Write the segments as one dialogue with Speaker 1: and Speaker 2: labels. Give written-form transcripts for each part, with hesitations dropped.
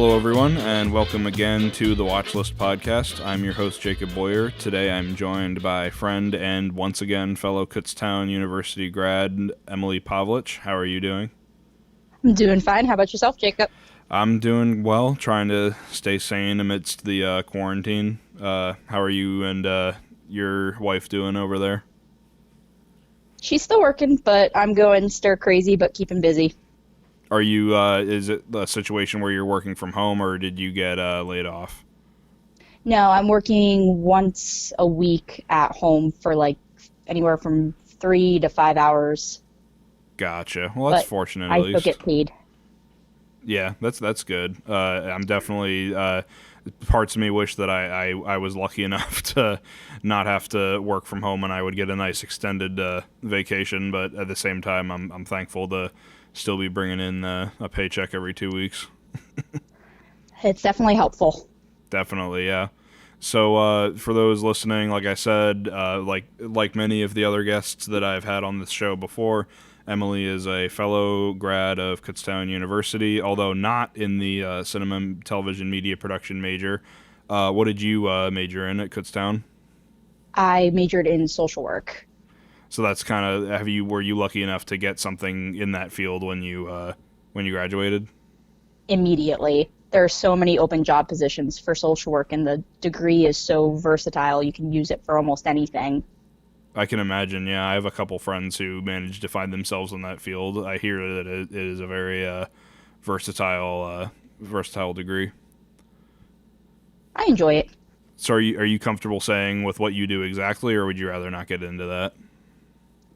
Speaker 1: Hello, everyone, and welcome again to the Watchlist Podcast. I'm your host, Jacob Boyer. Today I'm joined by friend and, once again, fellow Kutztown University grad Emily Povlich. How are you doing?
Speaker 2: I'm doing fine. How about yourself, Jacob?
Speaker 1: I'm doing well, trying to stay sane amidst the quarantine. How are you and your wife doing over there?
Speaker 2: She's still working, but I'm going stir crazy, but keeping busy.
Speaker 1: Are you, is it a situation where you're working from home, or did you get laid off?
Speaker 2: No, I'm working once a week at home for like anywhere from 3 to 5 hours.
Speaker 1: Gotcha. Well, that's
Speaker 2: But
Speaker 1: fortunate,
Speaker 2: I
Speaker 1: at
Speaker 2: still
Speaker 1: least.
Speaker 2: get paid.
Speaker 1: Yeah, that's good. I'm definitely parts of me wish that I was lucky enough to not have to work from home and I would get a nice extended vacation. But at the same time, I'm thankful to still be bringing in a paycheck every 2 weeks.
Speaker 2: It's definitely helpful.
Speaker 1: Definitely, yeah. So for those listening, like I said, like many of the other guests that I've had on this show before, Emily is a fellow grad of Kutztown University, although not in the cinema, television, media production major. What did you major in at Kutztown?
Speaker 2: I majored in social work.
Speaker 1: So that's kind of were you lucky enough to get something in that field when you graduated?
Speaker 2: Immediately. There are so many open job positions for social work, and the degree is so versatile. You can use it for almost anything.
Speaker 1: I can imagine, yeah. I have a couple friends who managed to find themselves in that field. I hear that it is a very versatile degree.
Speaker 2: I enjoy it.
Speaker 1: So are you comfortable saying with what you do exactly, or would you rather not get into that?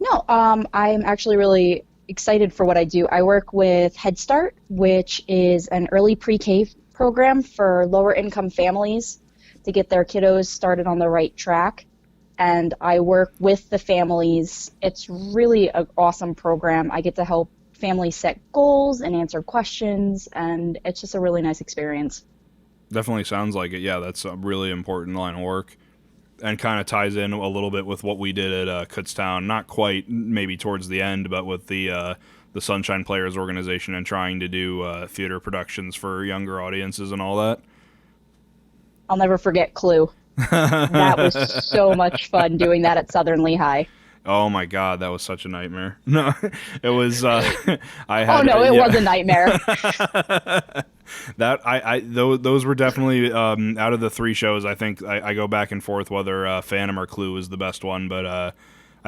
Speaker 2: No, I'm actually really excited for what I do. I work with Head Start, which is an early pre-K program for lower income families to get their kiddos started on the right track. And I work with the families. It's really an awesome program. I get to help families set goals and answer questions, and it's just a really nice experience.
Speaker 1: Definitely sounds like it. Yeah, that's a really important line of work. And kind of ties in a little bit with what we did at Kutztown. Not quite, maybe towards the end, but with the Sunshine Players organization and trying to do theater productions for younger audiences and all that.
Speaker 2: I'll never forget Clue. That was so much fun doing that at Southern Lehigh.
Speaker 1: Oh my God, that was such a nightmare. No, it was. I had.
Speaker 2: Oh no, it was a nightmare.
Speaker 1: Those were definitely out of the three shows. I think I go back and forth whether Phantom or Clue is the best one, but I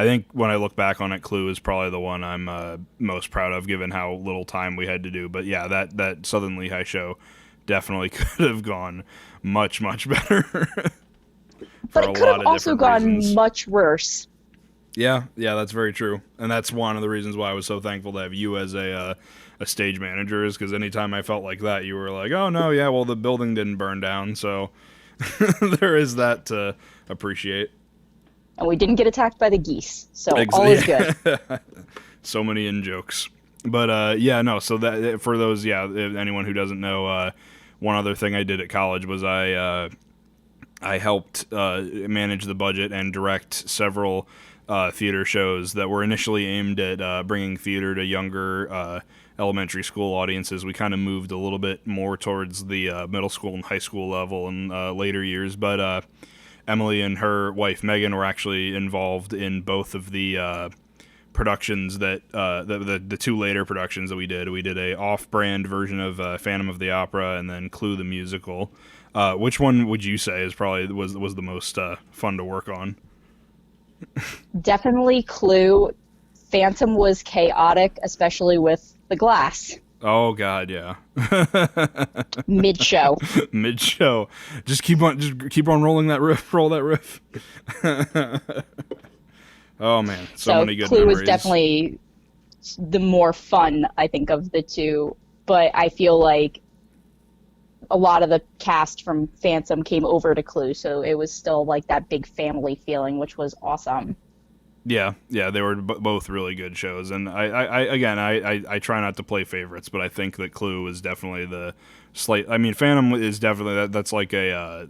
Speaker 1: think when I look back on it, Clue is probably the one I'm most proud of, given how little time we had to do. But yeah, that Southern Lehigh show definitely could have gone much better.
Speaker 2: But it could have also gone much worse.
Speaker 1: Yeah, that's very true, and that's one of the reasons why I was so thankful to have you as a stage manager, is because anytime I felt like that, you were like, "Oh no, yeah, well the building didn't burn down," so there is that to appreciate.
Speaker 2: And we didn't get attacked by the geese, so all is good.
Speaker 1: So many in jokes, but yeah, no. So that for those, yeah, anyone who doesn't know, one other thing I did at college was I helped manage the budget and direct several theater shows that were initially aimed at bringing theater to younger elementary school audiences. We kind of moved a little bit more towards the middle school and high school level in later years, but Emily and her wife Megan were actually involved in both of the productions that the two later productions that we did. We did a off-brand version of Phantom of the Opera and then Clue the Musical. Which one would you say is probably was the most fun to work on?
Speaker 2: Definitely Clue. Phantom was chaotic, especially with the glass.
Speaker 1: Oh God, yeah.
Speaker 2: Mid-show.
Speaker 1: Just keep on rolling that riff. Roll that riff. Oh man, so many good
Speaker 2: Clue
Speaker 1: memories.
Speaker 2: was definitely the more fun, I think, of the two. But I feel like a lot of the cast from Phantom came over to Clue, so it was still like that big family feeling, which was awesome.
Speaker 1: Yeah, they were both really good shows, and I try not to play favorites, but I think that Clue was definitely the slight. I mean, Phantom is definitely that's like a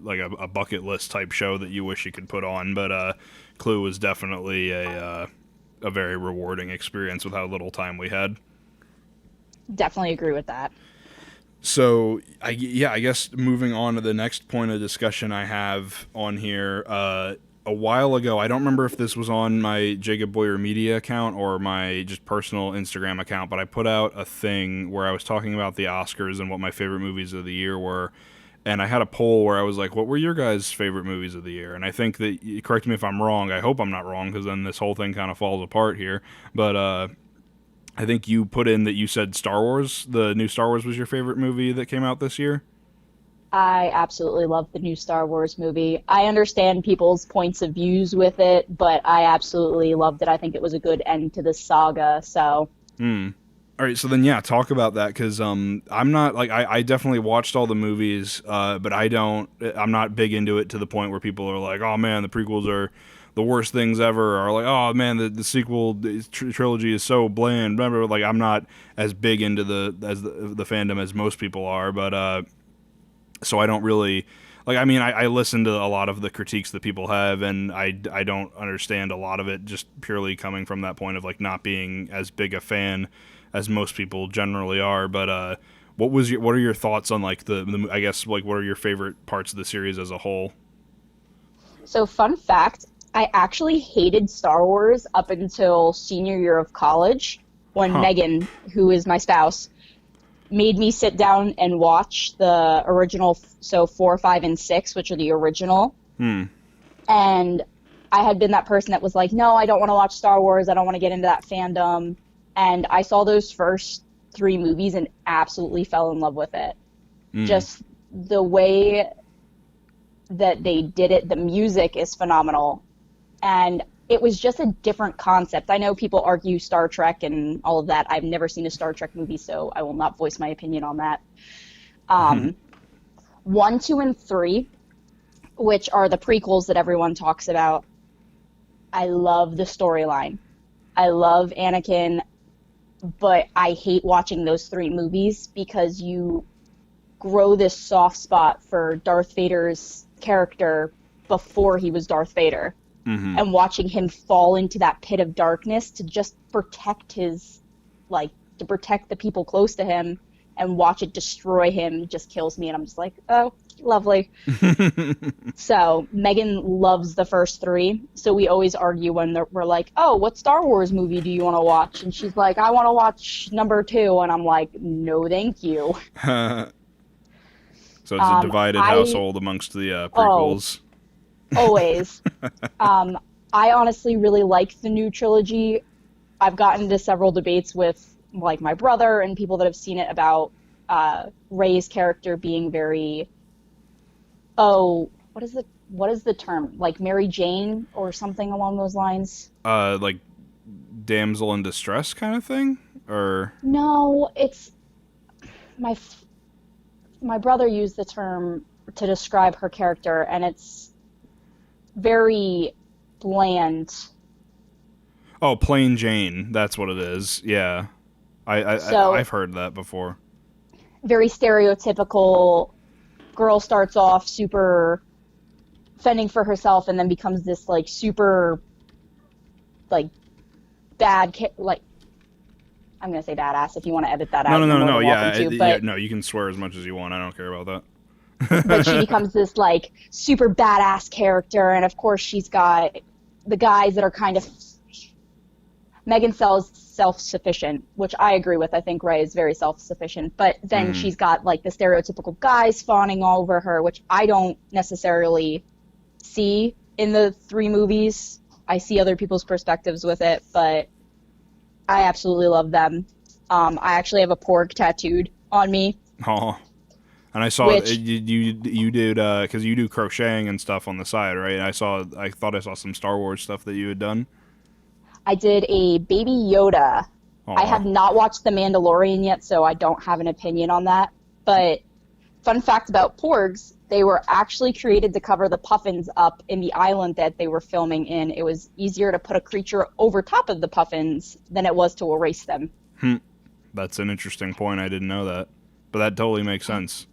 Speaker 1: bucket list type show that you wish you could put on, but Clue was definitely a very rewarding experience with how little time we had.
Speaker 2: Definitely agree with that.
Speaker 1: So, I guess moving on to the next point of discussion I have on here, a while ago, I don't remember if this was on my Jacob Boyer Media account or my just personal Instagram account, but I put out a thing where I was talking about the Oscars and what my favorite movies of the year were, and I had a poll where I was like, what were your guys' favorite movies of the year? And I think that, correct me if I'm wrong, I hope I'm not wrong, because then this whole thing kind of falls apart here, but I think you put in that you said Star Wars, the new Star Wars was your favorite movie that came out this year?
Speaker 2: I absolutely love the new Star Wars movie. I understand people's points of views with it, but I absolutely loved it. I think it was a good end to the saga, so...
Speaker 1: All right, so then, yeah, talk about that, because I'm not, like, I definitely watched all the movies, but I'm not big into it to the point where people are like, oh, man, the prequels are the worst things ever, or like, oh, man, the sequel trilogy is so bland, remember, like, I'm not as big into the fandom as most people are, but, so I don't really, like, I mean, I listen to a lot of the critiques that people have, and I don't understand a lot of it, just purely coming from that point of, like, not being as big a fan as most people generally are, but what are your thoughts on, like, the I guess, like, what are your favorite parts of the series as a whole?
Speaker 2: So, fun fact, I actually hated Star Wars up until senior year of college, when Megan, who is my spouse, made me sit down and watch the original, so 4, 5, and 6, which are the original. And I had been that person that was like, no, I don't want to watch Star Wars, I don't want to get into that fandom. And I saw those first 3 movies and absolutely fell in love with it. Just the way that they did it, the music is phenomenal. And it was just a different concept. I know people argue Star Trek and all of that. I've never seen a Star Trek movie, so I will not voice my opinion on that. 1, 2, and 3, which are the prequels that everyone talks about, I love the storyline. I love Anakin, but I hate watching those 3 movies because you grow this soft spot for Darth Vader's character before he was Darth Vader. And watching him fall into that pit of darkness to just protect to protect the people close to him and watch it destroy him just kills me. And I'm just like, oh, lovely. So Megan loves the first 3. So we always argue when we're like, oh, what Star Wars movie do you want to watch? And she's like, I want to watch number 2. And I'm like, no, thank you.
Speaker 1: So it's a divided household amongst the prequels.
Speaker 2: Always. I honestly really like the new trilogy. I've gotten into several debates with like my brother and people that have seen it about Rey's character being very, what is the term? Like Mary Jane or something along those lines?
Speaker 1: Like damsel in distress kind of thing? Or
Speaker 2: no, it's my brother used the term to describe her character, and it's very bland.
Speaker 1: Oh, plain Jane. That's what it is. Yeah. I've heard that before.
Speaker 2: Very stereotypical. Girl starts off super fending for herself and then becomes this like super like bad like I'm going to say badass. If you want to edit that out.
Speaker 1: No. Yeah, no, you can swear as much as you want. I don't care about that.
Speaker 2: But she becomes this like super badass character, and of course she's got the guys that are kind of Megan Sells self-sufficient, which I agree with. I think Rey is very self-sufficient, but then she's got like the stereotypical guys fawning all over her, which I don't necessarily see in the 3 movies. I see other people's perspectives with it, but I absolutely love them. I actually have a porg tattooed on me.
Speaker 1: Oh. And I saw you did because you do crocheting and stuff on the side, right? And I thought I saw some Star Wars stuff that you had done.
Speaker 2: I did a Baby Yoda.
Speaker 1: Aww.
Speaker 2: I have not watched The Mandalorian yet, so I don't have an opinion on that. But fun fact about porgs, they were actually created to cover the puffins up in the island that they were filming in. It was easier to put a creature over top of the puffins than it was to erase them.
Speaker 1: That's an interesting point. I didn't know that. But that totally makes sense.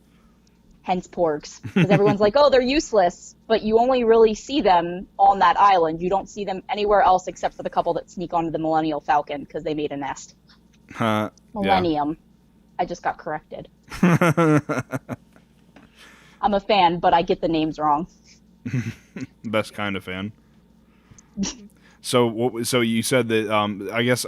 Speaker 2: Hence porgs. Because everyone's like, oh, they're useless. But you only really see them on that island. You don't see them anywhere else except for the couple that sneak onto the Millennial Falcon because they made a nest. Millennium. Yeah. I just got corrected. I'm a fan, but I get the names wrong.
Speaker 1: Best kind of fan. So you said that I guess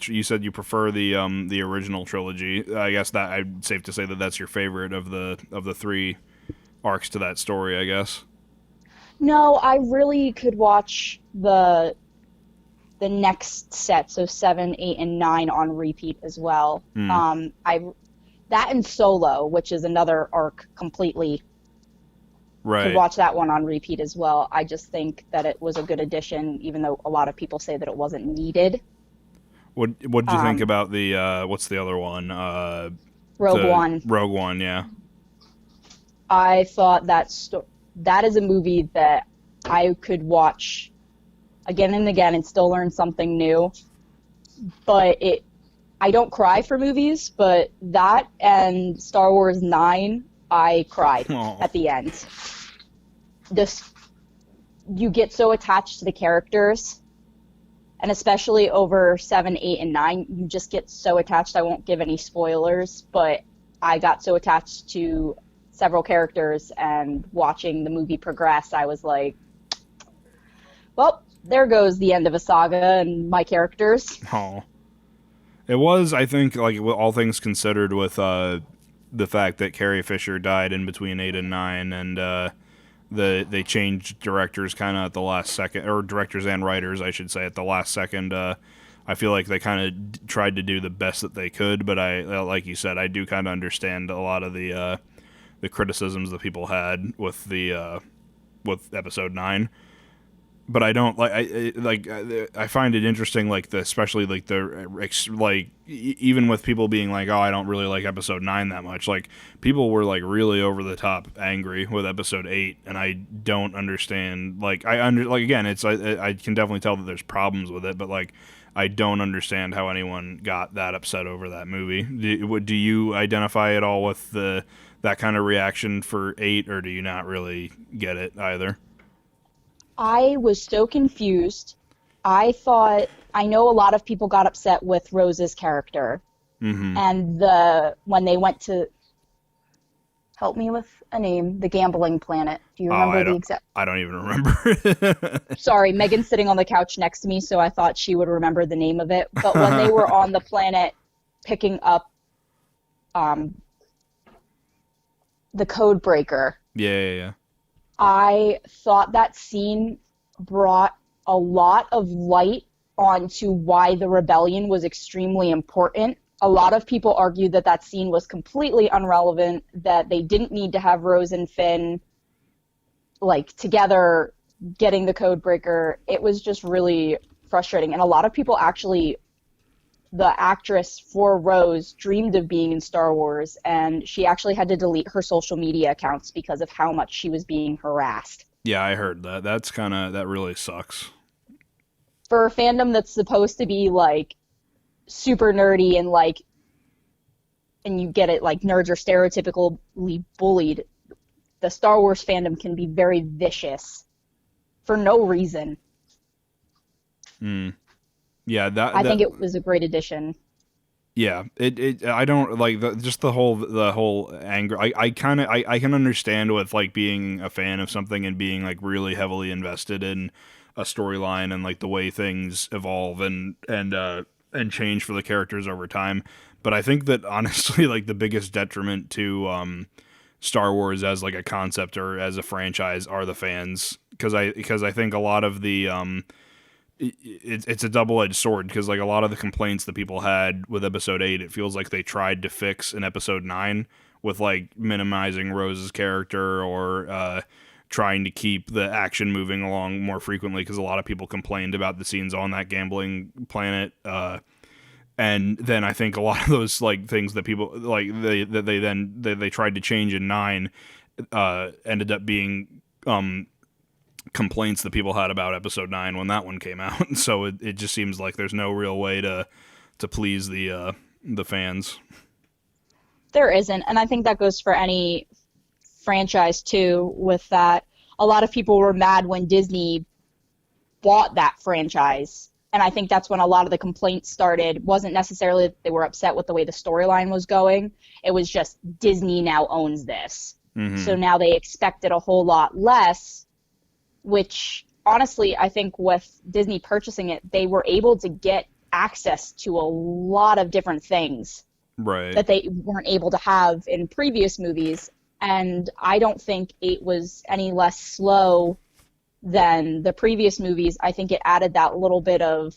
Speaker 1: you said you prefer the original trilogy. I guess that I'd safe to say that that's your favorite of the three arcs to that story, I guess.
Speaker 2: No, I really could watch the next set, so 7, 8, and 9 on repeat as well. That and Solo, which is another arc completely.
Speaker 1: Right.
Speaker 2: Could watch that one on repeat as well. I just think that it was a good addition, even though a lot of people say that it wasn't needed.
Speaker 1: What did you think about the what's the other one?
Speaker 2: Rogue One.
Speaker 1: Rogue One, yeah.
Speaker 2: I thought that is a movie that I could watch again and again and still learn something new. But I don't cry for movies, but that and Star Wars 9, I cried at the end. You get so attached to the characters, and especially over 7, 8, and 9, you just get so attached. I won't give any spoilers, but I got so attached to several characters, and watching the movie progress, I was like, well, there goes the end of a saga and my characters.
Speaker 1: Oh. It was, I think, like, all things considered, with the fact that Carrie Fisher died in between 8 and 9, and they changed directors kind of at the last second, or directors and writers, I should say, at the last second. I feel like they kind of tried to do the best that they could, but like you said, I do kind of understand a lot of the criticisms that people had with with Episode 9. But I don't I find it interesting, like especially like even with people being like, oh, I don't really like Episode 9 that much. Like, people were like really over the top angry with Episode 8, and I don't understand. Again, it's I can definitely tell that there's problems with it, but like, I don't understand how anyone got that upset over that movie. Do you identify at all with that kind of reaction for 8, or do you not really get it either?
Speaker 2: I was so confused. I know a lot of people got upset with Rose's character.
Speaker 1: Mm-hmm.
Speaker 2: And when they went to, help me with a name, the gambling planet. Do you remember the exact?
Speaker 1: I don't even remember.
Speaker 2: Sorry, Megan's sitting on the couch next to me, so I thought she would remember the name of it. But when they were on the planet picking up the code breaker.
Speaker 1: Yeah.
Speaker 2: I thought that scene brought a lot of light onto why the rebellion was extremely important. A lot of people argued that scene was completely irrelevant, that they didn't need to have Rose and Finn together getting the code breaker. It was just really frustrating. And a lot of people actually, the actress for Rose dreamed of being in Star Wars, and she actually had to delete her social media accounts because of how much she was being harassed.
Speaker 1: Yeah, I heard that. That really sucks.
Speaker 2: For a fandom that's supposed to be super nerdy and you get it, nerds are stereotypically bullied, the Star Wars fandom can be very vicious for no reason.
Speaker 1: Yeah,
Speaker 2: I think it was a great addition.
Speaker 1: Yeah, I don't like the whole anger. I can understand with being a fan of something and being really heavily invested in a storyline and the way things evolve and change for the characters over time. But I think that honestly, the biggest detriment to Star Wars as a concept or as a franchise are the fans, because I think a lot of the it's a double-edged sword, because a lot of the complaints that people had with Episode 8, it feels like they tried to fix in Episode 9 with minimizing Rose's character or trying to keep the action moving along more frequently, because a lot of people complained about the scenes on that gambling planet. And then I think a lot of those things that people they tried to change in 9 ended up being complaints that people had about Episode 9 when that one came out. So it just seems like there's no real way to please the fans.
Speaker 2: There isn't, and I think that goes for any franchise too. With that, a lot of people were mad when Disney bought that franchise And I think that's when a lot of the complaints started. It wasn't necessarily that they were upset with the way the storyline was going. It was just Disney now owns this.
Speaker 1: Mm-hmm.
Speaker 2: So now they expected a whole lot less, which honestly, I think with Disney purchasing it, they were able to get access to a lot of different things that they weren't able to have in previous movies. And I don't think it was any less slow than the previous movies. I think it added that little bit of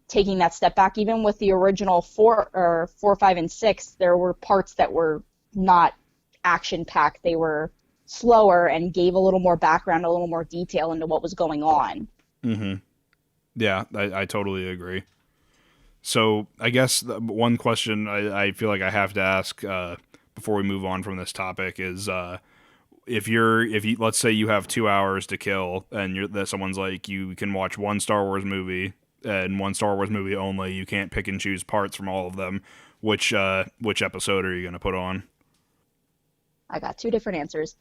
Speaker 2: taking that step back. Even with the original 4, 5, and 6, there were parts that were not action-packed. They were slower and gave a little more background, a little more detail into what was going on.
Speaker 1: Mm-hmm. Yeah, I totally agree. So I guess one question I feel like I have to ask before we move on from this topic is if you let's say you have 2 hours to kill and someone's like, you can watch one Star Wars movie and one Star Wars movie only, you can't pick and choose parts from all of them, which episode are you going to put on?
Speaker 2: I got 2 different answers.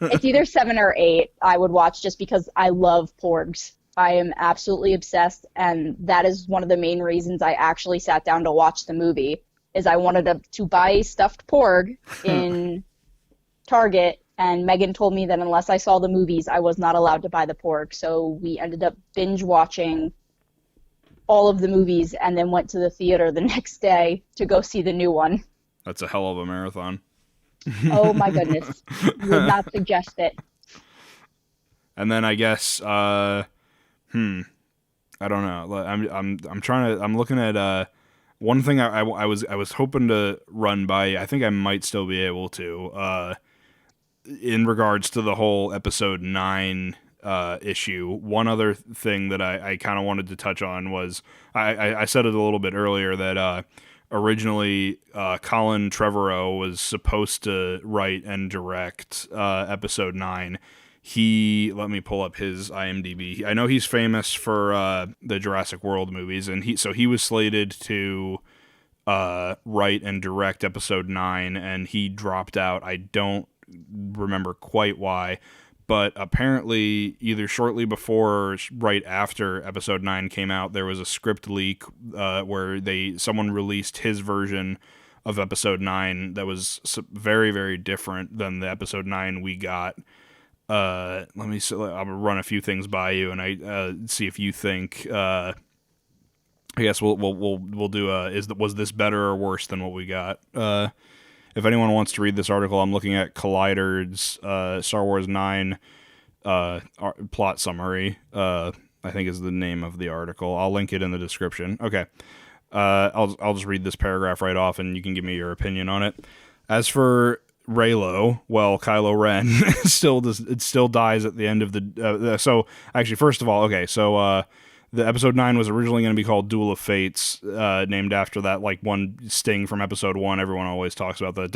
Speaker 2: It's either 7 or 8 I would watch, just because I love porgs. I am absolutely obsessed, and that is one of the main reasons I actually sat down to watch the movie, is I wanted to buy a stuffed porg in Target, and Megan told me that unless I saw the movies, I was not allowed to buy the porg. So we ended up binge watching all of the movies and then went to the theater the next day to go see the new one.
Speaker 1: That's a hell of a marathon.
Speaker 2: Oh my goodness. Would not suggest it.
Speaker 1: And then I guess I don't know. I'm looking at one thing I was hoping to run by. I think I might still be able to in regards to the whole episode 9 issue. One other thing that I kind of wanted to touch on was I said it a little bit earlier that originally Colin Trevorrow was supposed to write and direct episode 9. Let me pull up his IMDb. I know he's famous for the Jurassic World movies, and he was slated to write and direct episode 9, and he dropped out. I don't remember quite why, but apparently either shortly before or right after episode 9 came out, there was a script leak where someone released his version of episode 9 that was very, very different than the episode 9 we got. I'll run a few things by you, and I see if you think. I guess we'll do. Was this better or worse than what we got? If anyone wants to read this article, I'm looking at Collider's Star Wars 9 plot summary. I think is the name of the article. I'll link it in the description. Okay. I'll just read this paragraph right off, and you can give me your opinion on it. As for Reylo, well, Kylo Ren still dies at the end of the. So actually, first of all, okay, so the episode 9 was originally going to be called Duel of Fates, named after that one sting from episode 1. Everyone always talks about the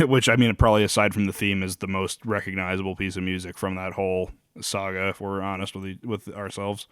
Speaker 1: which, I mean, probably aside from the theme, is the most recognizable piece of music from that whole saga, if we're honest with ourselves.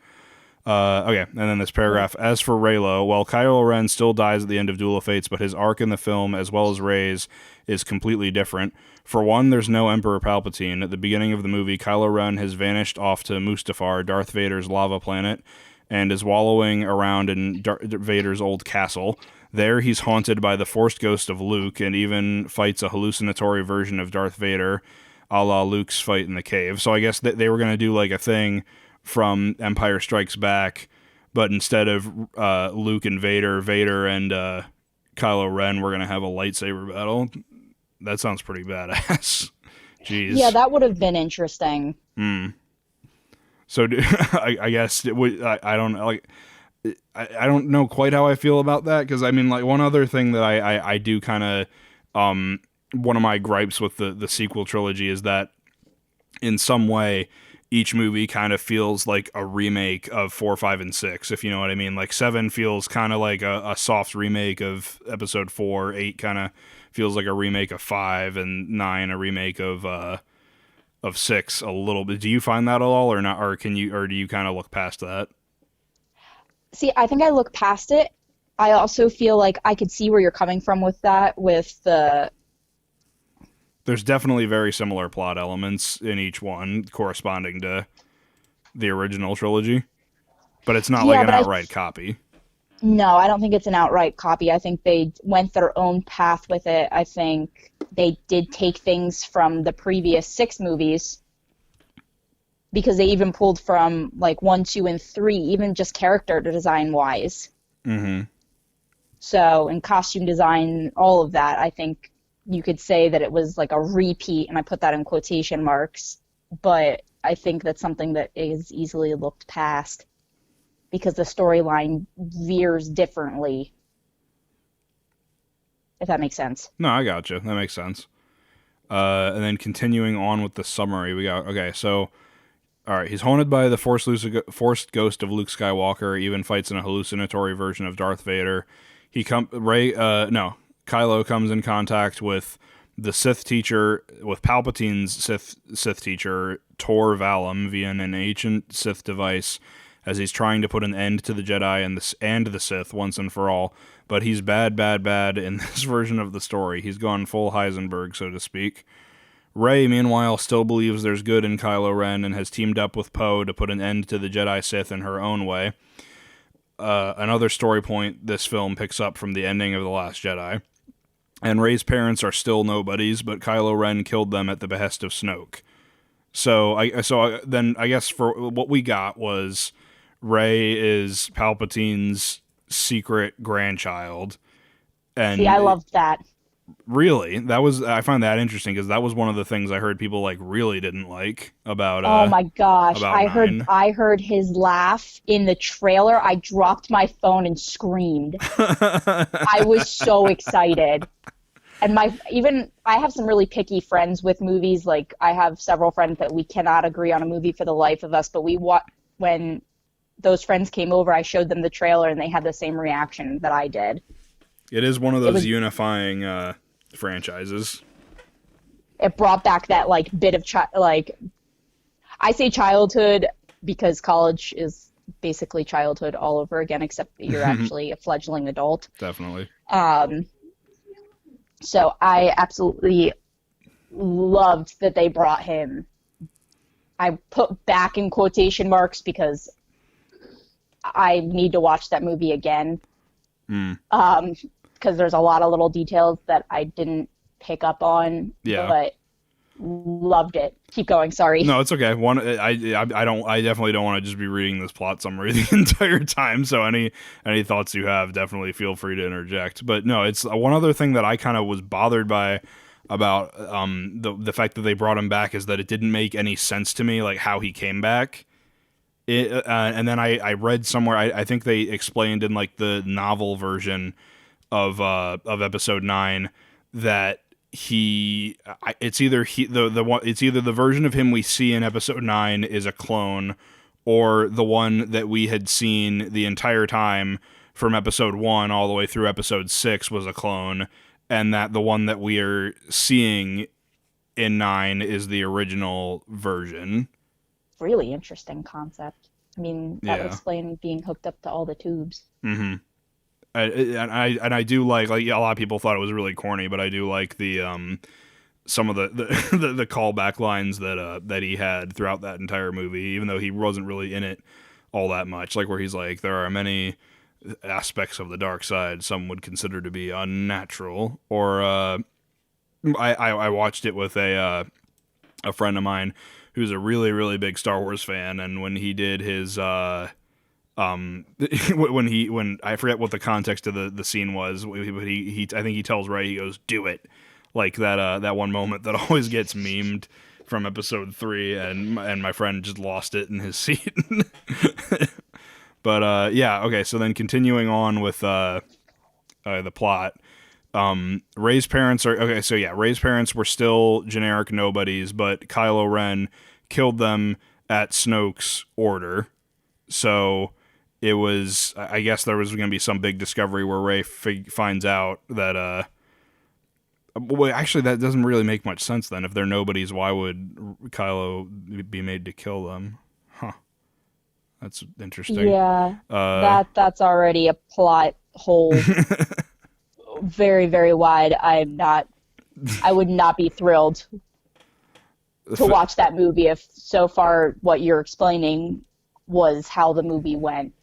Speaker 1: Okay, and then this paragraph. As for Reylo, well, Kylo Ren still dies at the end of Duel of Fates, but his arc in the film, as well as Rey's, is completely different. For one, there's no Emperor Palpatine. At the beginning of the movie, Kylo Ren has vanished off to Mustafar, Darth Vader's lava planet, and is wallowing around in Vader's old castle. There, he's haunted by the forced ghost of Luke, and even fights a hallucinatory version of Darth Vader, a la Luke's fight in the cave. So I guess they were going to do a thing from Empire Strikes Back, but instead of Luke and Vader and Kylo Ren, we're going to have a lightsaber battle. That sounds pretty badass. Jeez.
Speaker 2: Yeah, that would have been interesting.
Speaker 1: So I guess I don't know. I don't know quite how I feel about that, because I mean, one other thing that I do kind of one of my gripes with the sequel trilogy is that in some way each movie kind of feels like a remake of 4, 5, and 6, if you know what I mean. 7 feels kind of like a soft remake of episode 4. 8 kind of feels like a remake of 5, and 9 a remake of 6 a little bit. Do you find that at all, or not? Or do you kind of look past that?
Speaker 2: See, I think I look past it. I also feel like I could see where you're coming from with that,
Speaker 1: There's definitely very similar plot elements in each one, corresponding to the original trilogy, but it's not like an outright copy.
Speaker 2: No, I don't think it's an outright copy. I think they went their own path with it. I think they did take things from the previous 6 movies, because they even pulled from like 1, 2, and 3, even just character design wise.
Speaker 1: Mm-hmm.
Speaker 2: So in costume design, all of that, I think you could say that it was like a repeat, and I put that in quotation marks, but I think that's something that is easily looked past because the storyline veers differently, if that makes sense.
Speaker 1: No, I gotcha. That makes sense. And then continuing on with the summary, we got, okay, so, all right, he's haunted by the forced ghost of Luke Skywalker, even fights in a hallucinatory version of Darth Vader. Kylo comes in contact with the Sith teacher, with Palpatine's Sith teacher, Tor Valum, via an ancient Sith device, as he's trying to put an end to the Jedi and the Sith once and for all. But he's bad in this version of the story. He's gone full Heisenberg, so to speak. Rey, meanwhile, still believes there's good in Kylo Ren and has teamed up with Poe to put an end to the Jedi Sith in her own way. Another story point this film picks up from the ending of The Last Jedi. And Rey's parents are still nobodies, but Kylo Ren killed them at the behest of Snoke. So then I guess for what we got was Rey is Palpatine's secret grandchild. And
Speaker 2: see, I loved that.
Speaker 1: Really? I find that interesting because that was one of the things I heard people like really didn't like about
Speaker 2: oh my gosh, I
Speaker 1: 9.
Speaker 2: heard his laugh in the trailer. I dropped my phone and screamed. I was so excited. And I have some really picky friends with movies. Like, I have several friends that we cannot agree on a movie for the life of us, but when those friends came over, I showed them the trailer and they had the same reaction that I did.
Speaker 1: It is one of those unifying franchises.
Speaker 2: It brought back that like bit of I say childhood because college is basically childhood all over again, except that you're actually a fledgling adult.
Speaker 1: Definitely.
Speaker 2: So I absolutely loved that they brought him. I put back in quotation marks because I need to watch that movie again. Because there's a lot of little details that I didn't pick up on.
Speaker 1: Yeah.
Speaker 2: But loved it. Keep going. Sorry.
Speaker 1: No, it's okay. I definitely don't want to just be reading this plot summary the entire time. So any thoughts you have, definitely feel free to interject. But no, it's one other thing that I kind of was bothered by about the fact that they brought him back is that it didn't make any sense to me, like how he came back. And then I read somewhere, I think they explained in like the novel version of episode 9 that it's either the version of him we see in episode 9 is a clone, or the one that we had seen the entire time from episode 1 all the way through episode 6 was a clone, and that the one that we are seeing in 9 is the original version.
Speaker 2: Really interesting concept. I mean, that would explain being hooked up to all the tubes.
Speaker 1: Mm-hmm. And I do like a lot of people thought it was really corny, but I do like the some of the callback lines that he had throughout that entire movie, even though he wasn't really in it all that much. Like where he's like, there are many aspects of the dark side some would consider to be unnatural. Or I watched it with a friend of mine who's a really, really big Star Wars fan, and when he did his when I forget what the context of the scene was, but he I think he tells Rey, he goes, "Do it," like that one moment that always gets memed from episode 3, and my friend just lost it in his seat. But yeah, okay. So then continuing on with the plot. Rey's parents are okay. So yeah, Rey's parents were still generic nobodies, but Kylo Ren killed them at Snoke's order. So it was, I guess there was going to be some big discovery where Rey finds out that, well, actually that doesn't really make much sense then. If they're nobodies, why would Kylo be made to kill them? Huh. That's interesting.
Speaker 2: Yeah, that's already a plot hole. Very, very wide. I would not be thrilled. to watch that movie if so far what you're explaining was how the movie went.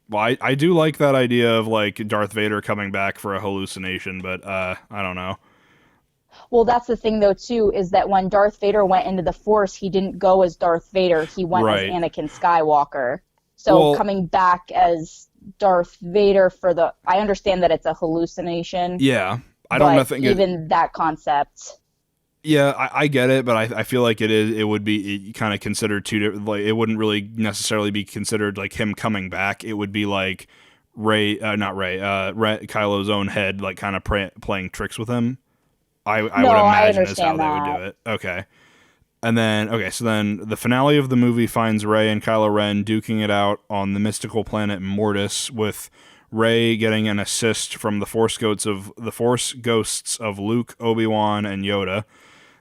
Speaker 1: Well, I do like that idea of like Darth Vader coming back for a hallucination, but I don't know.
Speaker 2: Well, that's the thing though too, is that when Darth Vader went into the Force, he didn't go as Darth Vader, he went as Anakin Skywalker. So coming back as Darth Vader I understand that it's a hallucination.
Speaker 1: Yeah. I don't think
Speaker 2: even that concept.
Speaker 1: Yeah, I get it, but I feel like it would be kind of considered two different, like it wouldn't really necessarily be considered like him coming back. It would be like Kylo's own head, like kind of playing tricks with him. I would imagine is how they would do it. Okay. And then, so then the finale of the movie finds Rey and Kylo Ren duking it out on the mystical planet Mortis, with Rey getting an assist from the Force ghosts of Luke, Obi-Wan, and Yoda.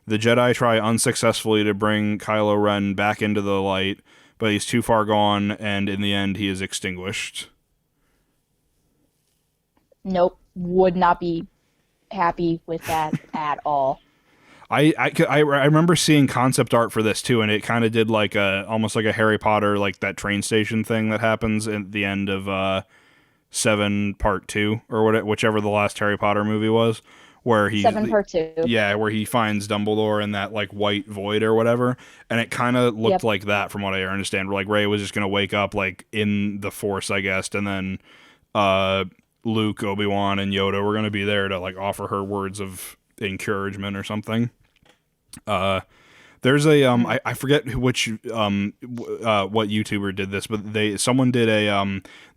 Speaker 1: The Jedi try unsuccessfully to bring Kylo Ren back into the light, but he's too far gone, and in the end, he is extinguished.
Speaker 2: Nope, would not be happy with that at all.
Speaker 1: I remember seeing concept art for this too, and it kind of did like almost like a Harry Potter, like that train station thing that happens at the end of 7 Part 2 or whichever the last Harry Potter movie was, where
Speaker 2: 7 Part 2.
Speaker 1: Yeah, where he finds Dumbledore in that like white void or whatever, and it kind of looked like that from what I understand. Where like Rey was just gonna wake up like in the Force, I guess, and then Luke, Obi-Wan, and Yoda were gonna be there to like offer her words of encouragement or something. There's a I forget which what YouTuber did this, but someone did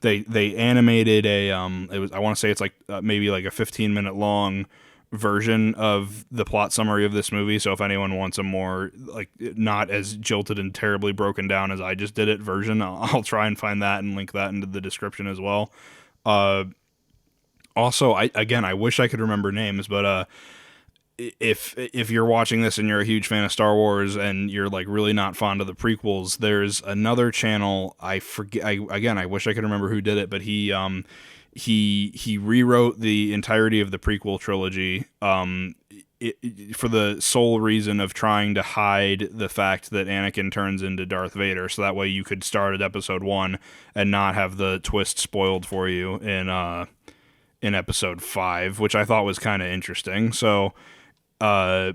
Speaker 1: they animated a it was, I want to say it's like maybe like a 15-minute long version of the plot summary of this movie. So if anyone wants a more like not as jilted and terribly broken down as I just did it version, I'll try and find that and link that into the description as well. Also, I wish I could remember names, but if you're watching this and you're a huge fan of Star Wars and you're like really not fond of the prequels, there's another channel, I forget, I wish I could remember who did it, but he rewrote the entirety of the prequel trilogy for the sole reason of trying to hide the fact that Anakin turns into Darth Vader, so that way you could start at episode 1 and not have the twist spoiled for you in episode 5, which I thought was kind of interesting. So I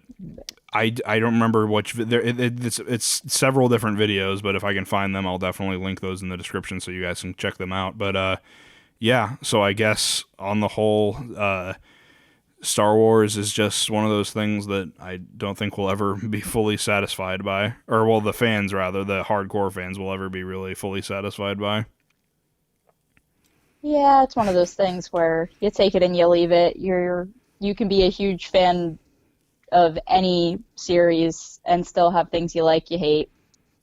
Speaker 1: don't remember which it's several different videos, but if I can find them, I'll definitely link those in the description so you guys can check them out. But yeah, so I guess on the whole, Star Wars is just one of those things that I don't think we'll ever be fully satisfied by, or well, the fans rather, the hardcore fans will ever be really fully satisfied by.
Speaker 2: Yeah, it's one of those things where you take it and you leave it. You can be a huge fan of any series and still have things you like, you hate,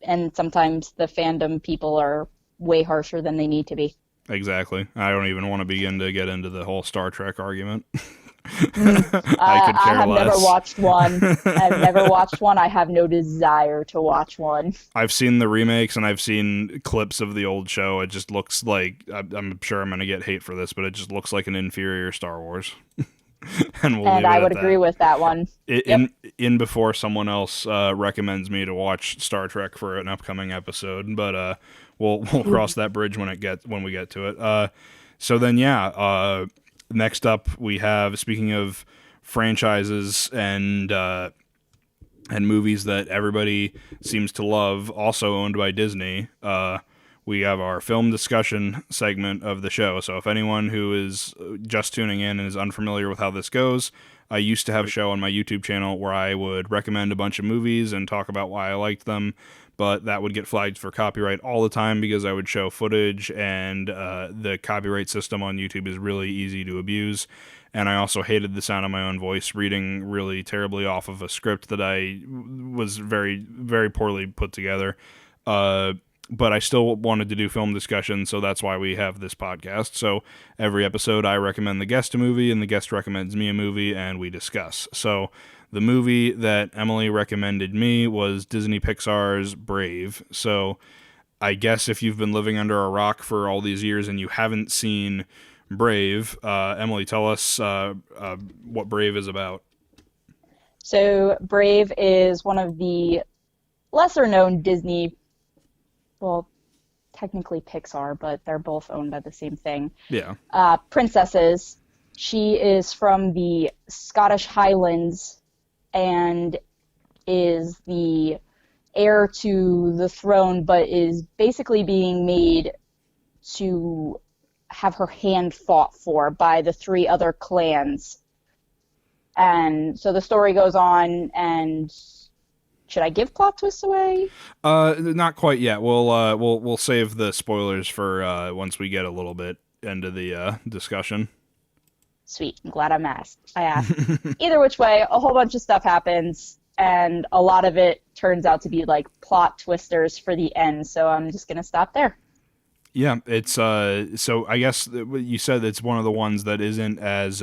Speaker 2: and sometimes the fandom people are way harsher than they need to be.
Speaker 1: Exactly. I don't even want to get into the whole Star Trek argument.
Speaker 2: I have never watched one. I've never watched one. I have no desire to watch one.
Speaker 1: I've seen the remakes and I've seen clips of the old show. It just looks like, I'm sure I'm going to get hate for this, but it just looks like an inferior Star Wars. And
Speaker 2: I would agree with that one.
Speaker 1: In before someone else recommends me to watch Star Trek for an upcoming episode, but we'll cross that bridge when we get to it. So then, next up we have, speaking of franchises and movies that everybody seems to love, also owned by Disney, we have our film discussion segment of the show. So if anyone who is just tuning in and is unfamiliar with how this goes, I used to have a show on my YouTube channel where I would recommend a bunch of movies and talk about why I liked them, but that would get flagged for copyright all the time because I would show footage, and the copyright system on YouTube is really easy to abuse. And I also hated the sound of my own voice reading really terribly off of a script that I was very, very poorly put together. But I still wanted to do film discussion, so that's why we have this podcast. So every episode I recommend the guest a movie, and the guest recommends me a movie, and we discuss. So the movie that Emily recommended me was Disney Pixar's Brave. So I guess if you've been living under a rock for all these years and you haven't seen Brave, Emily, tell us what Brave is about.
Speaker 2: So Brave is one of the lesser-known Disney, well, technically Pixar, but they're both owned by the same thing.
Speaker 1: Yeah.
Speaker 2: Princesses. She is from the Scottish Highlands and is the heir to the throne, but is basically being made to have her hand fought for by the three other clans. And so the story goes on, and should I give plot twists away?
Speaker 1: Not quite yet. We'll save the spoilers for once we get a little bit into the discussion.
Speaker 2: Sweet. I'm glad I asked. Either which way, a whole bunch of stuff happens, and a lot of it turns out to be like plot twisters for the end. So I'm just gonna stop there.
Speaker 1: Yeah, it's so I guess you said it's one of the ones that isn't as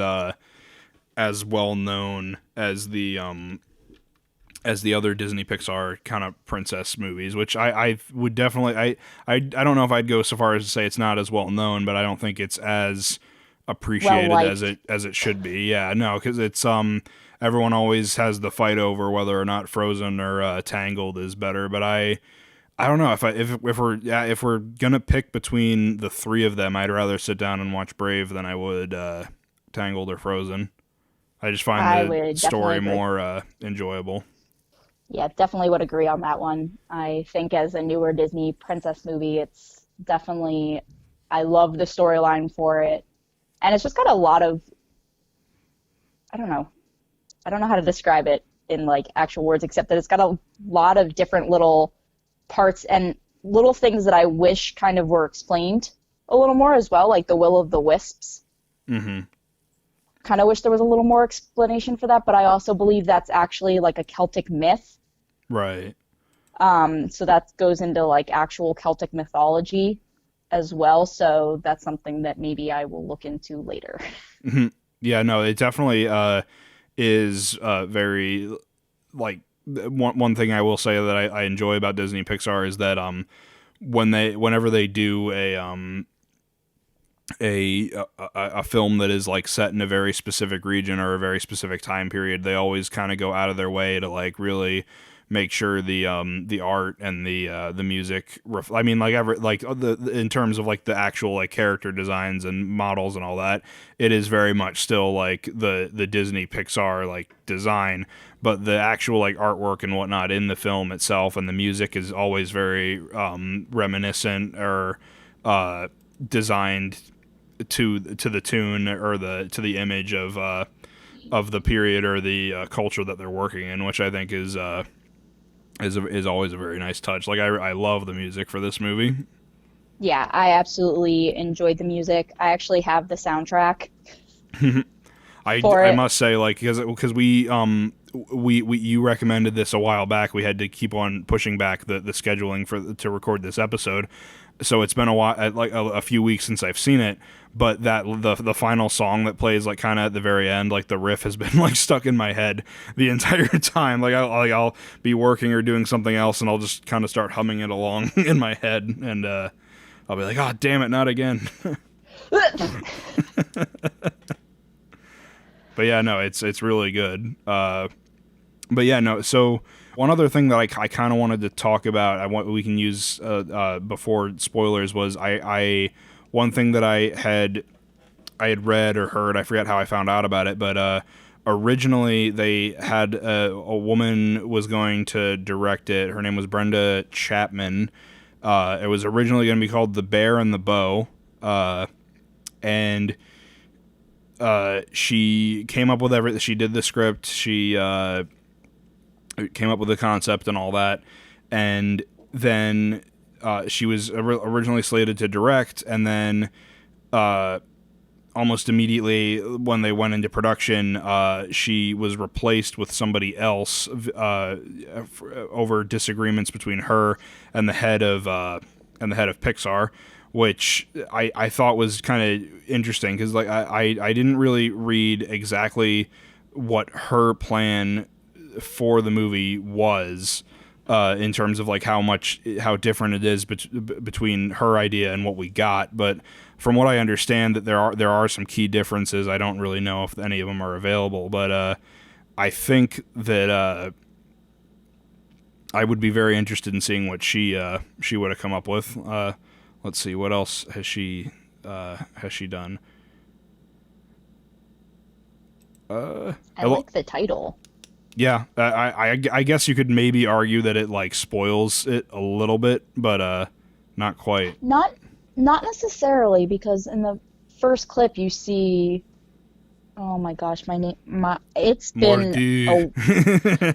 Speaker 1: well known as the other Disney Pixar kind of princess movies, which I would definitely I don't know if I'd go so far as to say it's not as well known, but I don't think it's as appreciated as it should be. Yeah, no, because it's everyone always has the fight over whether or not Frozen or Tangled is better, but I don't know if we're gonna pick between the three of them, I'd rather sit down and watch Brave than I would Tangled or Frozen. I just find the story more enjoyable.
Speaker 2: Yeah, definitely would agree on that one. I think as a newer Disney princess movie, it's definitely, I love the storyline for it. And it's just got a lot of, I don't know how to describe it in like actual words, except that it's got a lot of different little parts and little things that I wish kind of were explained a little more as well, like the Will of the Wisps.
Speaker 1: Mm-hmm.
Speaker 2: Kind of wish there was a little more explanation for that, but I also believe that's actually like a Celtic myth.
Speaker 1: Right.
Speaker 2: So that goes into like actual Celtic mythology as well. So that's something that maybe I will look into later.
Speaker 1: Mm-hmm. Yeah, no, it definitely is very like one thing I will say that I enjoy about Disney Pixar is that whenever they do a film that is like set in a very specific region or a very specific time period, they always kind of go out of their way to like really make sure the art and the music I mean in terms of like the actual like character designs and models and all that, it is very much still like the Disney Pixar like design, but the actual like artwork and whatnot in the film itself and the music is always very reminiscent or designed to the tune or to the image of the period or the culture that they're working in, which I think is always a very nice touch. Like I love the music for this movie.
Speaker 2: Yeah, I absolutely enjoyed the music. I actually have the soundtrack.
Speaker 1: I must say, like, because we you recommended this a while back. We had to keep on pushing back the scheduling to record this episode. So it's been a while, like a few weeks since I've seen it, but that the final song that plays like kind of at the very end, like the riff has been like stuck in my head the entire time. Like I'll be working or doing something else, and I'll just kind of start humming it along in my head, and I'll be like, "Oh, damn it, not again!" But yeah, no, it's really good. But yeah, no, so. One other thing that I kind of wanted to talk about, we can use before spoilers, was one thing that I had read or heard, I forget how I found out about it, but originally they had a woman was going to direct it. Her name was Brenda Chapman. It was originally going to be called The Bear and the Bow, and she came up with everything. She did the script. She came up with the concept and all that, and then she was originally slated to direct, and then almost immediately when they went into production, she was replaced with somebody else over disagreements between her and the head of Pixar, which I thought was kind of interesting because like I didn't really read exactly what her plan for the movie was in terms of like how different it is between her idea and what we got, but from what I understand that there are some key differences. I don't really know if any of them are available, but I think that I would be very interested in seeing what she would have come up with. Let's see, what else has she done?
Speaker 2: I like the title.
Speaker 1: Yeah, I guess you could maybe argue that it like spoils it a little bit, but not quite.
Speaker 2: Not necessarily, because in the first clip you see, oh my gosh, it's been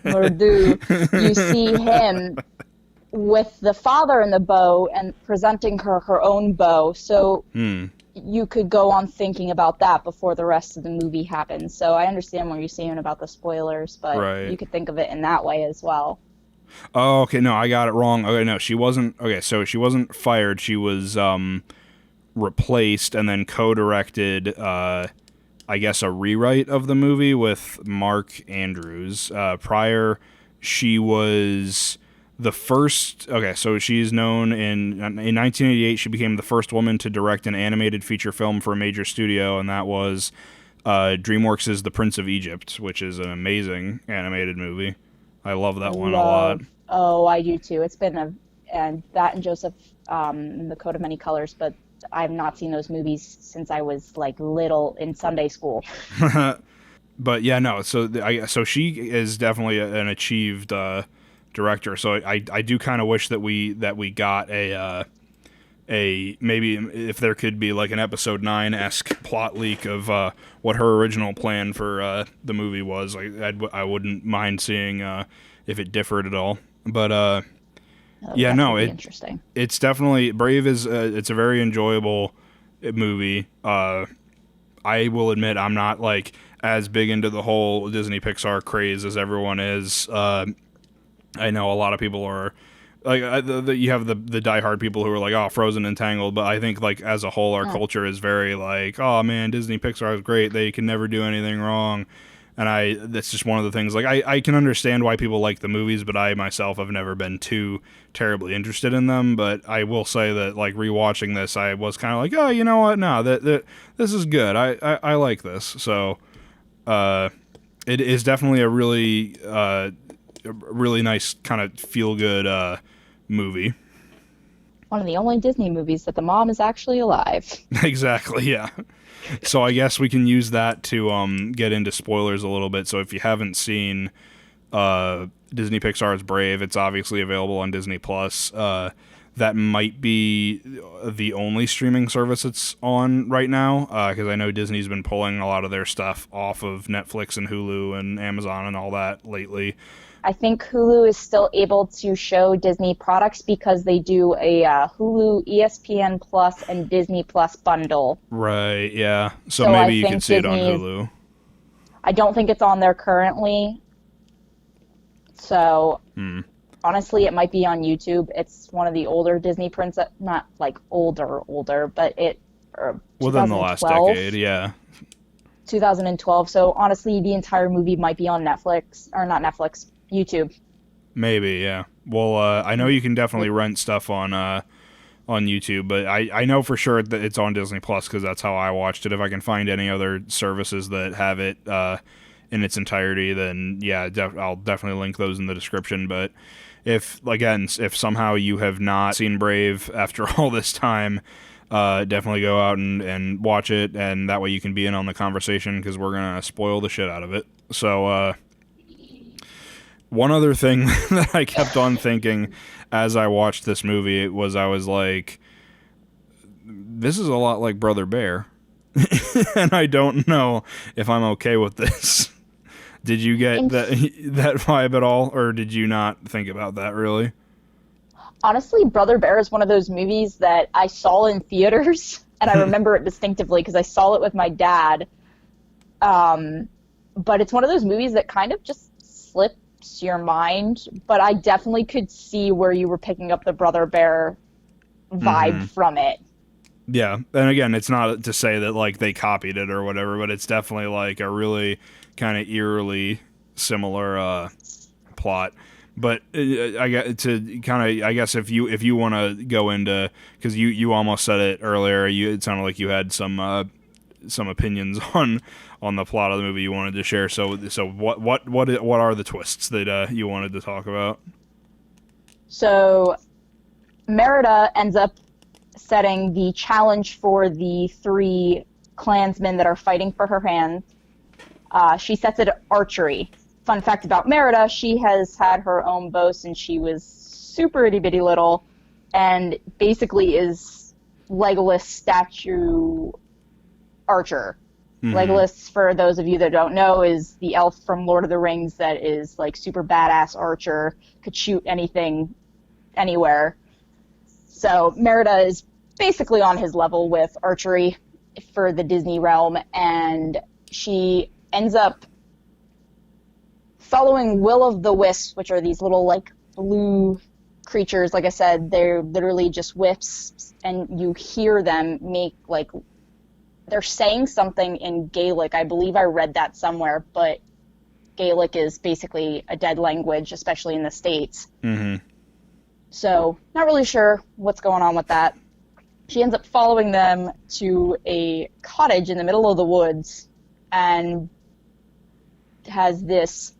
Speaker 2: Mordu. You see him with the father in the bow and presenting her own bow, so you could go on thinking about that before the rest of the movie happens. So I understand what you're saying about the spoilers, but you could think of it in that way as well.
Speaker 1: Oh, okay, no, I got it wrong. Okay, no, she wasn't. Okay, so she wasn't fired. She was replaced and then co-directed, I guess, a rewrite of the movie with Mark Andrews. Prior, she was the first. Okay, so she's known in 1988. She became the first woman to direct an animated feature film for a major studio, and that was DreamWorks' The Prince of Egypt, which is an amazing animated movie. I love that one a lot.
Speaker 2: Oh, I do too. It's been and that and Joseph in the Coat of Many Colors, but I've not seen those movies since I was like little in Sunday school.
Speaker 1: But yeah, no. So she is definitely an achieved director. So I do kind of wish that we got a maybe if there could be like an episode 9-esque plot leak of what her original plan for the movie was. I wouldn't mind seeing if it differed at all. But yeah, no,
Speaker 2: interesting.
Speaker 1: It's definitely Brave is it's a very enjoyable movie. I will admit I'm not like as big into the whole Disney Pixar craze as everyone is. I know a lot of people are like you have the diehard people who are like, oh, Frozen and Tangled, but I think like as a whole our culture is very like, oh man, Disney Pixar is great, they can never do anything wrong. And that's just one of the things, like, I can understand why people like the movies, but I myself have never been too terribly interested in them. But I will say that, like, rewatching this, I was kind of like, oh, you know what? No, this is good. I like this. So it is definitely a really nice kind of feel-good movie.
Speaker 2: One of the only Disney movies that the mom is actually alive.
Speaker 1: Exactly, yeah. So I guess we can use that to get into spoilers a little bit. So if you haven't seen Disney Pixar's Brave, it's obviously available on Disney Plus. That might be the only streaming service it's on right now, because I know Disney's been pulling a lot of their stuff off of Netflix and Hulu and Amazon and all that lately.
Speaker 2: I think Hulu is still able to show Disney products because they do a Hulu, ESPN Plus, and Disney Plus bundle.
Speaker 1: Right, yeah. So maybe you can see it on Hulu.
Speaker 2: I don't think it's on there currently. So, honestly, it might be on YouTube. It's one of the older Disney princess, not like older, but
Speaker 1: within the last decade, yeah.
Speaker 2: 2012. So, honestly, the entire movie might be on Netflix, or not Netflix, YouTube.
Speaker 1: Maybe, yeah. Well, I know you can definitely rent stuff on YouTube, but I know for sure that it's on Disney Plus because that's how I watched it. If I can find any other services that have it in its entirety, then yeah, I'll definitely link those in the description. But if somehow you have not seen Brave after all this time, definitely go out and watch it, and that way you can be in on the conversation because we're gonna spoil the shit out of it. So one other thing that I kept on thinking as I watched this movie was I was like, this is a lot like Brother Bear. And I don't know if I'm okay with this. Did you get that vibe at all, or did you not think about that really?
Speaker 2: Honestly, Brother Bear is one of those movies that I saw in theaters, and I remember it distinctively because I saw it with my dad. But it's one of those movies that kind of just slipped your mind, but I definitely could see where you were picking up the Brother Bear vibe from it.
Speaker 1: Yeah, and again, it's not to say that like they copied it or whatever, but it's definitely like a really kind of eerily similar plot. But I guess if you want to go into, because you almost said it earlier, it sounded like you had some some opinions on the plot of the movie you wanted to share. So what are the twists that you wanted to talk about?
Speaker 2: So Merida ends up setting the challenge for the 3 clansmen that are fighting for her hand. She sets it at archery. Fun fact about Merida, she has had her own bow since she was super itty-bitty little, and basically is Legolas statue archer. Mm-hmm. Legolas, for those of you that don't know, is the elf from Lord of the Rings that is like super badass archer, could shoot anything, anywhere. So Merida is basically on his level with archery for the Disney realm, and she ends up following will-o'-the-wisps, which are these little, like, blue creatures. Like I said, they're literally just wisps, and you hear them make, like, they're saying something in Gaelic. I believe I read that somewhere, but Gaelic is basically a dead language, especially in the States. Mm-hmm. So, not really sure what's going on with that. She ends up following them to a cottage in the middle of the woods, and has this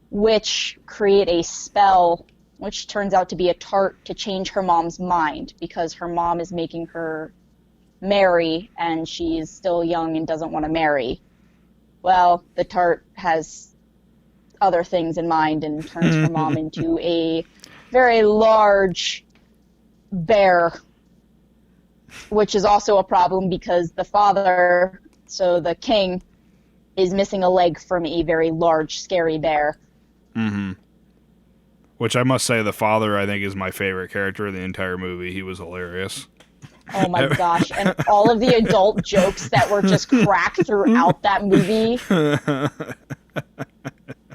Speaker 2: witch create a spell, which turns out to be a tart to change her mom's mind, because her mom is making her marry, and she's still young and doesn't want to marry. Well, the tart has other things in mind and turns her mom into a very large bear, which is also a problem because the father, so the king, is missing a leg from a very large, scary bear.
Speaker 1: Mm-hmm. Which I must say, the father, I think, is my favorite character of the entire movie. He was hilarious.
Speaker 2: Oh my gosh. And all of the adult jokes that were just cracked throughout that movie.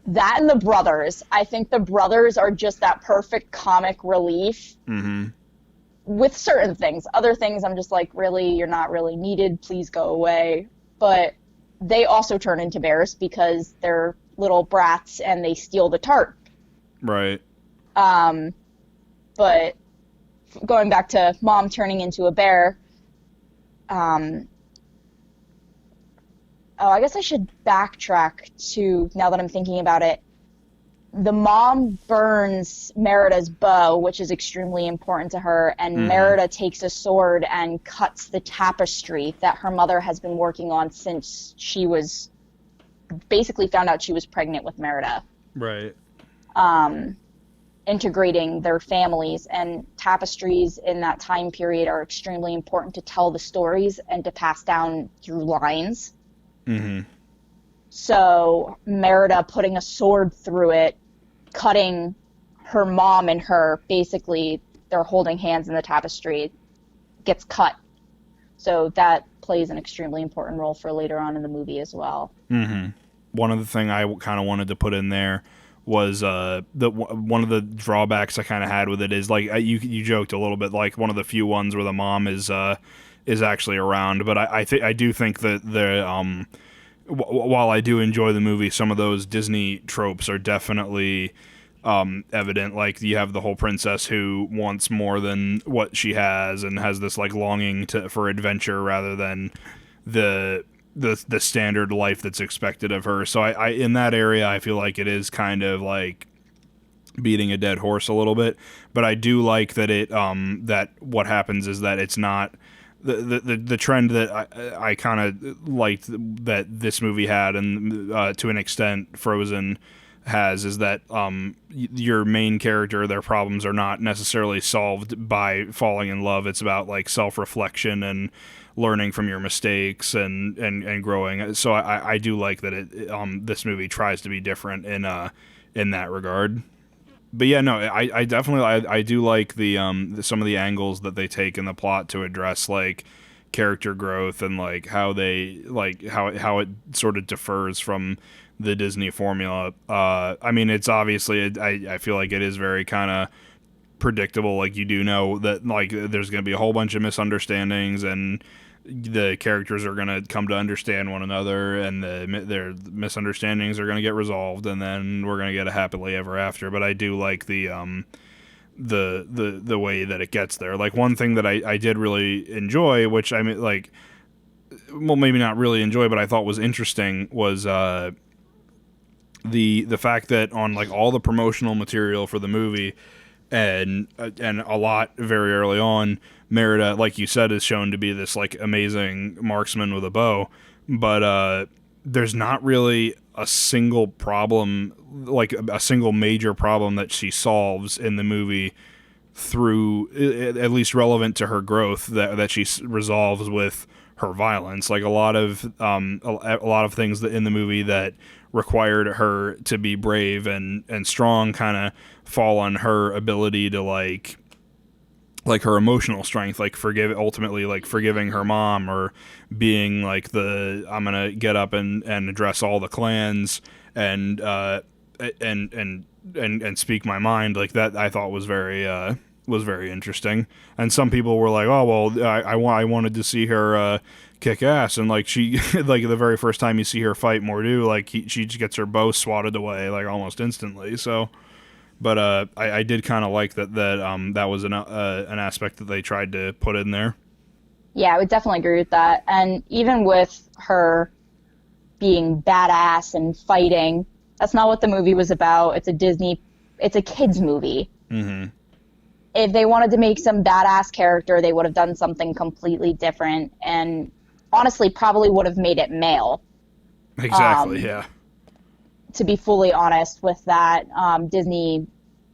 Speaker 2: That and the brothers. I think the brothers are just that perfect comic relief. Mm-hmm. With certain things. Other things, I'm just like, really? You're not really needed. Please go away. But they also turn into bears because they're little brats and they steal the tart.
Speaker 1: Right.
Speaker 2: But going back to mom turning into a bear, I guess I should backtrack to, now that I'm thinking about it, the mom burns Merida's bow, which is extremely important to her, and Merida takes a sword and cuts the tapestry that her mother has been working on since she was basically found out she was pregnant with Merida.
Speaker 1: Right.
Speaker 2: Integrating their families, and tapestries in that time period are extremely important to tell the stories and to pass down through lines. Mm-hmm. So Merida putting a sword through it, cutting her mom and her, basically they're holding hands in the tapestry, gets cut. So that plays an extremely important role for later on in the movie as well.
Speaker 1: Mm-hmm. One of the things I kind of wanted to put in there was one of the drawbacks I kind of had with it is, like, you joked a little bit, like one of the few ones where the mom is actually around, but I do think that while I do enjoy the movie, some of those Disney tropes are definitely evident. Like, you have the whole princess who wants more than what she has and has this, like, longing for adventure rather than the standard life that's expected of her. So I in that area, I feel like it is kind of like beating a dead horse a little bit. But I do like that that what happens is that it's not the trend that I kind of liked that this movie had, and to an extent Frozen has, is that your main character, their problems are not necessarily solved by falling in love. It's about, like, self-reflection and learning from your mistakes and growing. So I do like that this movie tries to be different in that regard. But yeah, no, I definitely I do like the some of the angles that they take in the plot to address, like, character growth and, like, how they, like, how it sort of differs from the Disney formula. I mean, it's obviously, I feel like it is very kind of predictable. Like, you do know that, like, there's going to be a whole bunch of misunderstandings, and the characters are going to come to understand one another, and their misunderstandings are going to get resolved, and then we're going to get a happily ever after. But I do like the way that it gets there. Like, one thing that I did really enjoy, which, I mean, like, well, maybe not really enjoy, but I thought was interesting was the fact that on like all the promotional material for the movie and a lot very early on, Merida, like you said, is shown to be this like amazing marksman with a bow, but there's not really a single problem, like a single major problem that she solves in the movie through, at least relevant to her growth, that she resolves with her violence. Like a lot of things that in the movie that required her to be brave and strong kind of fall on her ability to like her emotional strength, like ultimately like forgiving her mom, or being like I'm gonna get up and address all the clans and speak my mind. Like that I thought was very interesting. And some people were like, oh well, I wanted to see her kick ass, and like she like the very first time you see her fight Mordu, like she just gets her bow swatted away like almost instantly. So but I did kind of like that was an aspect that they tried to put in there.
Speaker 2: Yeah, I would definitely agree with that. And even with her being badass and fighting, that's not what the movie was about. It's a kids movie. Mm-hmm. If they wanted to make some badass character, they would have done something completely different, and honestly probably would have made it male.
Speaker 1: Exactly, yeah.
Speaker 2: To be fully honest with that, Disney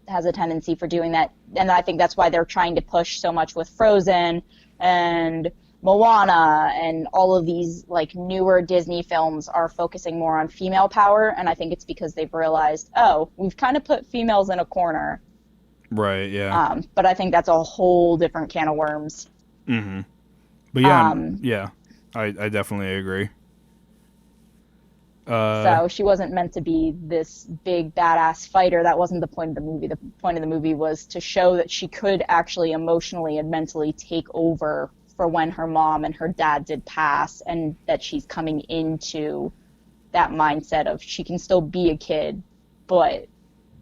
Speaker 2: has a tendency for doing that, and I think that's why they're trying to push so much with Frozen and Moana, and all of these like newer Disney films are focusing more on female power, and I think it's because they've realized, oh, we've kind of put females in a corner.
Speaker 1: Right, yeah.
Speaker 2: But I think that's a whole different can of worms.
Speaker 1: Mm-hmm. But yeah, I definitely agree.
Speaker 2: So she wasn't meant to be this big badass fighter. That wasn't the point of the movie. The point of the movie was to show that she could actually emotionally and mentally take over for when her mom and her dad did pass, and that she's coming into that mindset of she can still be a kid, but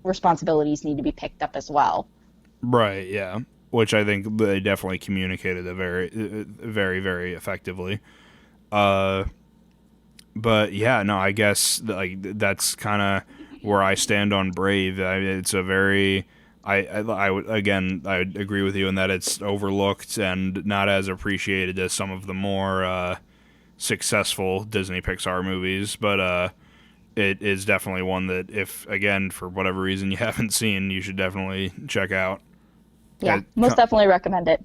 Speaker 2: responsibilities need to be picked up as well.
Speaker 1: Right, yeah. Which I think they definitely communicated it very, very, very effectively. But yeah, no, I guess like that's kind of where I stand on Brave. It's a very, I would agree with you in that it's overlooked and not as appreciated as some of the more successful Disney Pixar movies. But it is definitely one that, if again for whatever reason you haven't seen, you should definitely check out.
Speaker 2: Yeah, most definitely recommend it.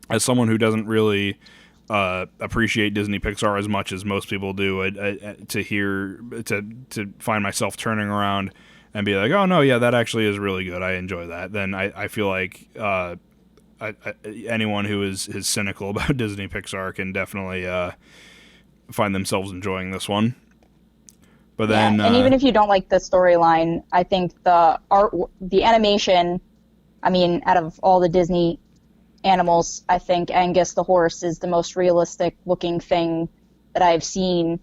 Speaker 1: As someone who doesn't really appreciate Disney Pixar as much as most people do, to find myself turning around and be like, oh no, yeah, that actually is really good, I enjoy that, then I feel like anyone who is cynical about Disney Pixar can definitely find themselves enjoying this one. But then,
Speaker 2: and even if you don't like the storyline, I think the art, the animation, I mean, out of all the Disney animals, I think Angus the horse is the most realistic looking thing that I've seen.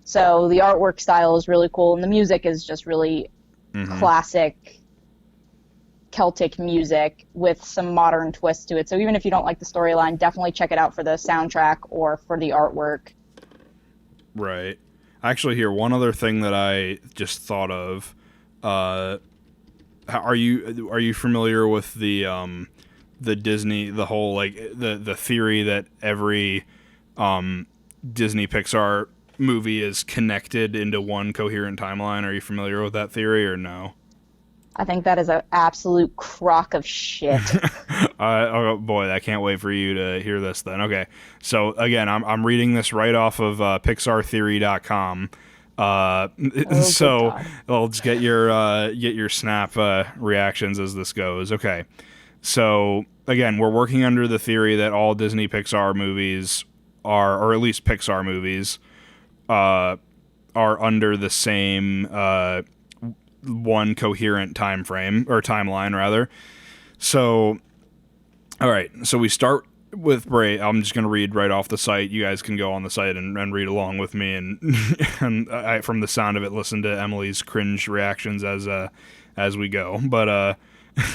Speaker 2: So the artwork style is really cool, and the music is just really classic Celtic music with some modern twist to it. So even if you don't like the storyline, definitely check it out for the soundtrack or for the artwork.
Speaker 1: Right. Actually, here, one other thing that I just thought of. Are you familiar with the Disney, the whole like the theory that every Disney Pixar movie is connected into one coherent timeline? Are you familiar with that theory or no?
Speaker 2: I think that is an absolute crock of shit.
Speaker 1: Oh boy, I can't wait for you to hear this then. Okay, so again, I'm reading this right off of PixarTheory.com. So I'll just get your snap reactions as this goes. Okay, so again, we're working under the theory that all Disney Pixar movies are, or at least Pixar movies, are under the same one coherent time frame, or timeline rather. So, all right, so we start with Brave. I'm just going to read right off the site. You guys can go on the site and read along with me, and I, from the sound of it, listen to Emily's cringe reactions as we go. But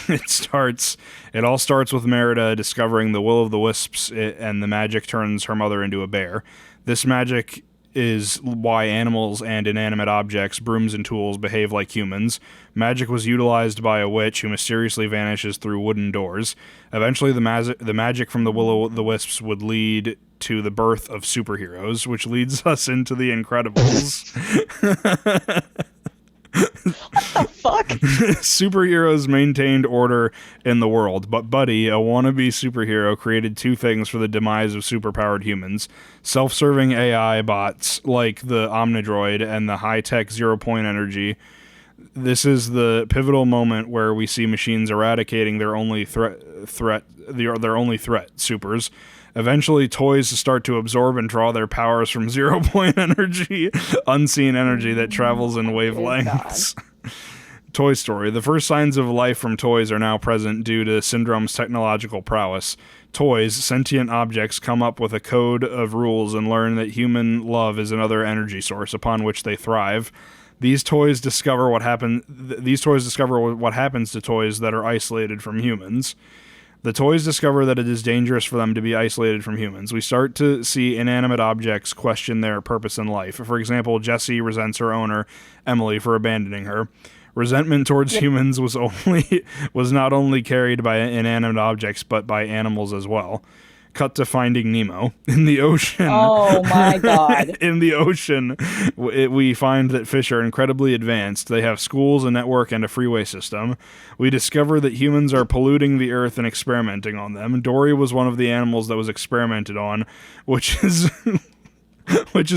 Speaker 1: it all starts with Merida discovering the will-o'-the-wisps, and the magic turns her mother into a bear. This magic is why animals and inanimate objects, brooms and tools, behave like humans. Magic was utilized by a witch who mysteriously vanishes through wooden doors. Eventually, the magic from the Will-O'-the-Wisps would lead to the birth of superheroes, which leads us into The Incredibles.
Speaker 2: What the fuck?
Speaker 1: Superheroes maintained order in the world, but Buddy, a wannabe superhero, created two things for the demise of superpowered humans: self-serving AI bots like the Omnidroid and the high-tech zero-point energy. This is the pivotal moment where we see machines eradicating their only threat, supers. Eventually, toys start to absorb and draw their powers from zero-point energy, unseen energy that travels in wavelengths. Toy Story. The first signs of life from toys are now present due to Syndrome's technological prowess. Toys, sentient objects, come up with a code of rules and learn that human love is another energy source upon which they thrive. These toys discover what happens to toys that are isolated from humans. The toys discover that it is dangerous for them to be isolated from humans. We start to see inanimate objects question their purpose in life. For example, Jessie resents her owner, Emily, for abandoning her. Resentment towards humans was not only carried by inanimate objects, but by animals as well. Cut to Finding Nemo. In the ocean.
Speaker 2: Oh my god.
Speaker 1: In the ocean, we find that fish are incredibly advanced. They have schools, a network, and a freeway system. We discover that humans are polluting the earth and experimenting on them. Dory was one of the animals that was experimented on, which is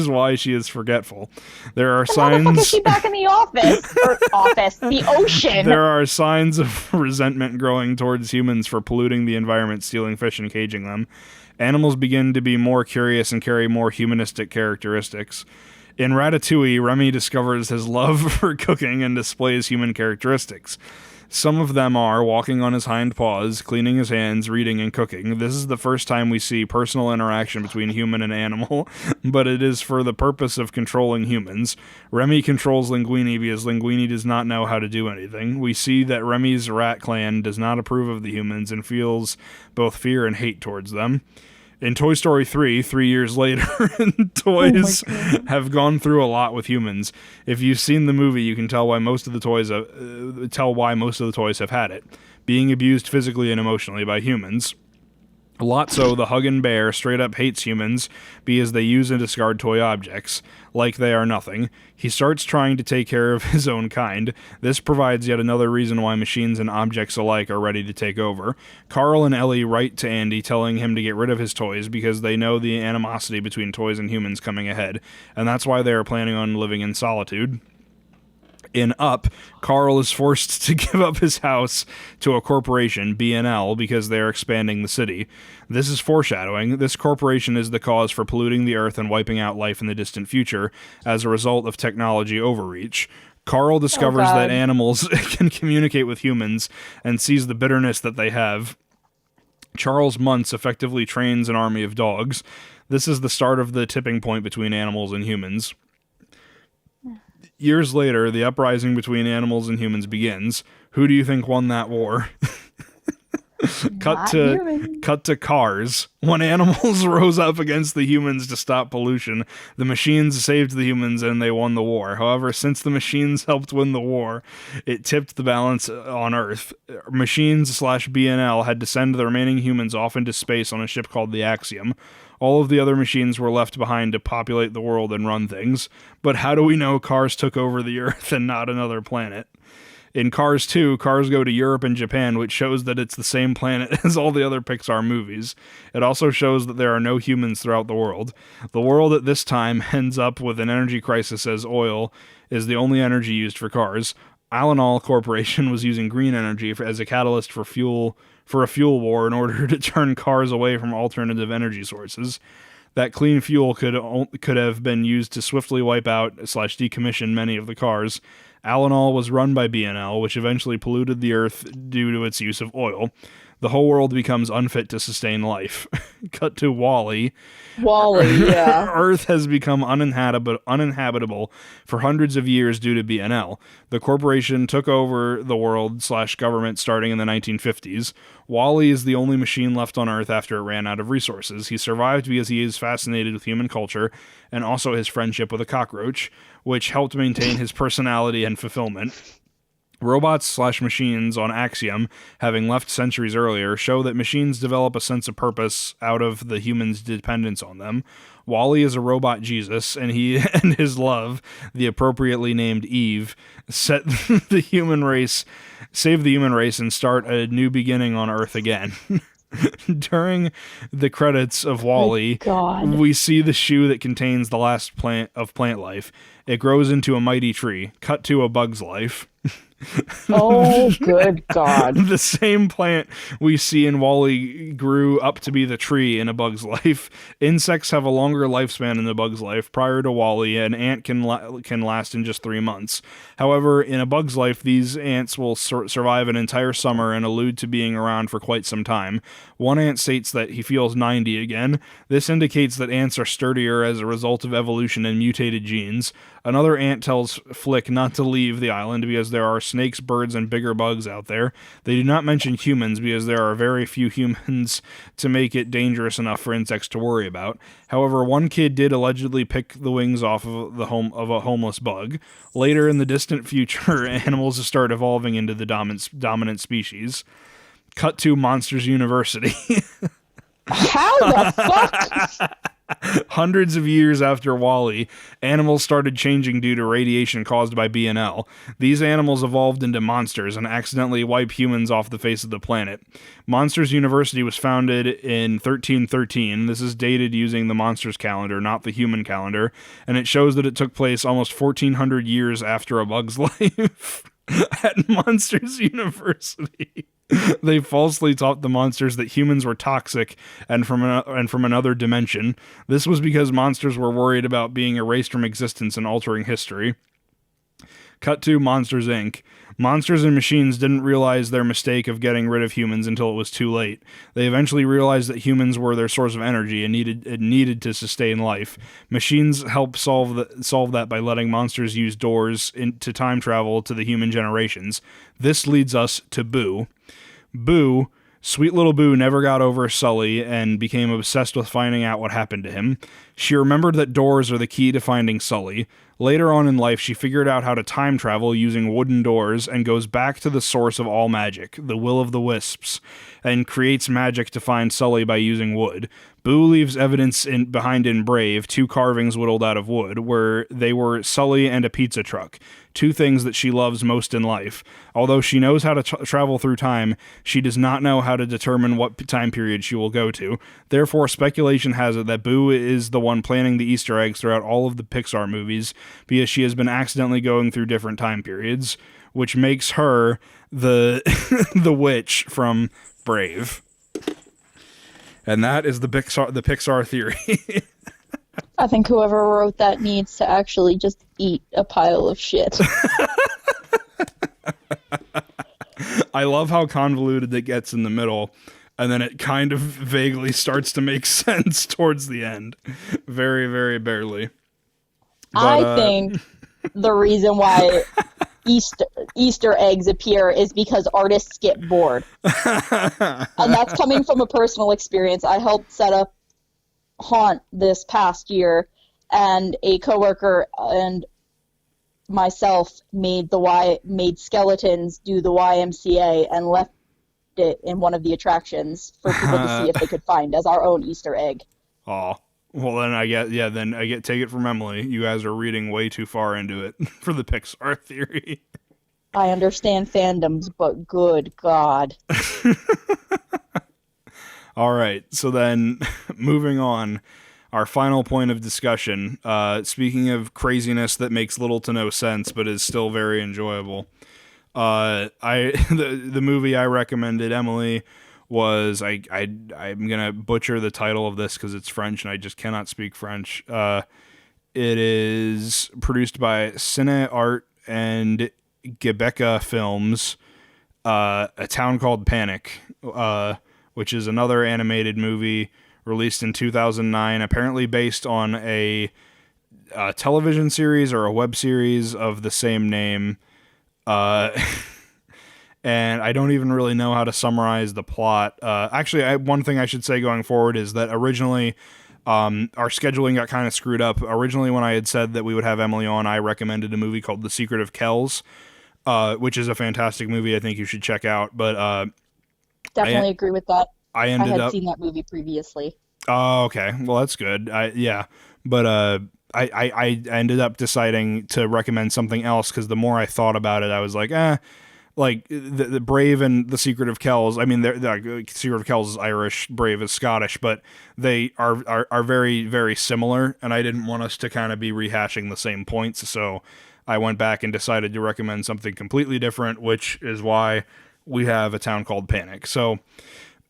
Speaker 1: why she is forgetful. There are signs.
Speaker 2: How the fuck is she back in the office? The ocean.
Speaker 1: There are signs of resentment growing towards humans for polluting the environment, stealing fish, and caging them. Animals begin to be more curious and carry more humanistic characteristics. In Ratatouille, Remy discovers his love for cooking and displays human characteristics. Some of them are walking on his hind paws, cleaning his hands, reading, and cooking. This is the first time we see personal interaction between human and animal, but it is for the purpose of controlling humans. Remy controls Linguini because Linguini does not know how to do anything. We see that Remy's rat clan does not approve of the humans and feels both fear and hate towards them. In Toy Story 3, 3 years later, toys have gone through a lot with humans. If you've seen the movie, you can tell why most of the toys have had it. Being abused physically and emotionally by humans. Lotso, the Huggin' Bear, straight up hates humans because they use and discard toy objects like they are nothing. He starts trying to take care of his own kind. This provides yet another reason why machines and objects alike are ready to take over. Carl and Ellie write to Andy telling him to get rid of his toys because they know the animosity between toys and humans coming ahead, and that's why they are planning on living in solitude. In Up, Carl is forced to give up his house to a corporation, B&L, because they are expanding the city. This is foreshadowing. This corporation is the cause for polluting the earth and wiping out life in the distant future as a result of technology overreach. Carl discovers that animals can communicate with humans and sees the bitterness that they have. Charles Muntz effectively trains an army of dogs. This is the start of the tipping point between animals and humans. Years later, the uprising between animals and humans begins. Who do you think won that war? Cut to Cars. When animals rose up against the humans to stop pollution, the machines saved the humans and they won the war. However, since the machines helped win the war, it tipped the balance on Earth. Machines/B&L had to send the remaining humans off into space on a ship called the Axiom. All of the other machines were left behind to populate the world and run things. But how do we know Cars took over the Earth and not another planet? In Cars 2, cars go to Europe and Japan, which shows that it's the same planet as all the other Pixar movies. It also shows that there are no humans throughout the world. The world at this time ends up with an energy crisis as oil is the only energy used for cars. Alanol Corporation was using green energy as a catalyst for a fuel war in order to turn cars away from alternative energy sources. That clean fuel could have been used to swiftly wipe out/decommission many of the cars. Alanol was run by B&L, which eventually polluted the earth due to its use of oil. The whole world becomes unfit to sustain life. Cut to Wall-E.
Speaker 2: Wall-E, yeah.
Speaker 1: Earth has become uninhabitable for hundreds of years due to BNL. The corporation took over the world/government starting in the 1950s. Wall-E is the only machine left on Earth after it ran out of resources. He survived because he is fascinated with human culture and also his friendship with a cockroach, which helped maintain his personality and fulfillment. Robots/machines on Axiom, having left centuries earlier, show that machines develop a sense of purpose out of the human's dependence on them. Wall-E is a robot Jesus, and he and his love, the appropriately named Eve, save the human race and start a new beginning on Earth again. During the credits of Wall-E, we see the shoe that contains the last plant life. It grows into a mighty tree. Cut to A Bug's Life.
Speaker 2: Oh, good God.
Speaker 1: The same plant we see in Wall-E grew up to be the tree in A Bug's Life. Insects have a longer lifespan in A Bug's Life. Prior to Wall-E, an ant can last in just 3 months. However, in A Bug's Life, these ants will survive an entire summer and allude to being around for quite some time. One ant states that he feels 90 again. This indicates that ants are sturdier as a result of evolution and mutated genes. Another ant tells Flick not to leave the island because there are snakes, birds, and bigger bugs out there. They do not mention humans because there are very few humans to make it dangerous enough for insects to worry about. However, one kid did allegedly pick the wings off of a homeless bug. Later in the distant future, animals start evolving into the dominant species. Cut to Monsters University.
Speaker 2: How the fuck?
Speaker 1: Hundreds of years after Wall-E, animals started changing due to radiation caused by BNL. These animals evolved into monsters and accidentally wiped humans off the face of the planet. Monsters University was founded in 1313. This is dated using the Monsters calendar, not the human calendar, and it shows that it took place almost 1400 years after A Bug's Life at Monsters University. They falsely taught the monsters that humans were toxic and from another dimension. This was because monsters were worried about being erased from existence and altering history. Cut to Monsters, Inc. Monsters and machines didn't realize their mistake of getting rid of humans until it was too late. They eventually realized that humans were their source of energy and needed to sustain life. Machines help solve that by letting monsters use doors to time travel to the human generations. This leads us to Boo. Boo, sweet little Boo, never got over Sully and became obsessed with finding out what happened to him. She remembered that doors are the key to finding Sully. Later on in life, she figured out how to time travel using wooden doors and goes back to the source of all magic, the Will of the Wisps, and creates magic to find Sully by using wood. Boo leaves evidence behind in Brave, 2 carvings whittled out of wood, where they were Sully and a pizza truck, 2 things that she loves most in life. Although she knows how to travel through time, she does not know how to determine what time period she will go to. Therefore, speculation has it that Boo is the one planning the Easter eggs throughout all of the Pixar movies, because she has been accidentally going through different time periods, which makes her the the witch from Brave. And that is the Pixar Theory.
Speaker 2: I think whoever wrote that needs to actually just eat a pile of shit.
Speaker 1: I love how convoluted it gets in the middle, and then it kind of vaguely starts to make sense towards the end. Very, very barely. But,
Speaker 2: I think the reason why Easter eggs appear is because artists get bored. And that's coming from a personal experience. I helped set up Haunt this past year, and a coworker and myself made skeletons do the YMCA and left it in one of the attractions for people to see if they could find as our own Easter egg.
Speaker 1: Oh. Well, then I get take it from Emily. You guys are reading way too far into it for the Pixar Theory.
Speaker 2: I understand fandoms, but good God.
Speaker 1: All right, so then moving on, our final point of discussion. Speaking of craziness that makes little to no sense, but is still very enjoyable. The movie I recommended Emily was I'm gonna butcher the title of this because it's French and I just cannot speak French. It is produced by Cine Art and Gebeka Films. A Town Called Panic, which is another animated movie released in 2009, apparently based on a television series or a web series of the same name. And I don't even really know how to summarize the plot. Actually, one thing I should say going forward is that originally our scheduling got kind of screwed up. Originally, when I had said that we would have Emily on, I recommended a movie called The Secret of Kells, which is a fantastic movie I think you should check out. But
Speaker 2: Definitely agree with that.
Speaker 1: I
Speaker 2: had seen that movie previously.
Speaker 1: Oh, okay. Well, that's good. But I ended up deciding to recommend something else because the more I thought about it, I was like, like the Brave and The Secret of Kells. I mean, the Secret of Kells is Irish, Brave is Scottish, but they are very, very similar, and I didn't want us to kind of be rehashing the same points, so I went back and decided to recommend something completely different, which is why we have A Town Called Panic. So,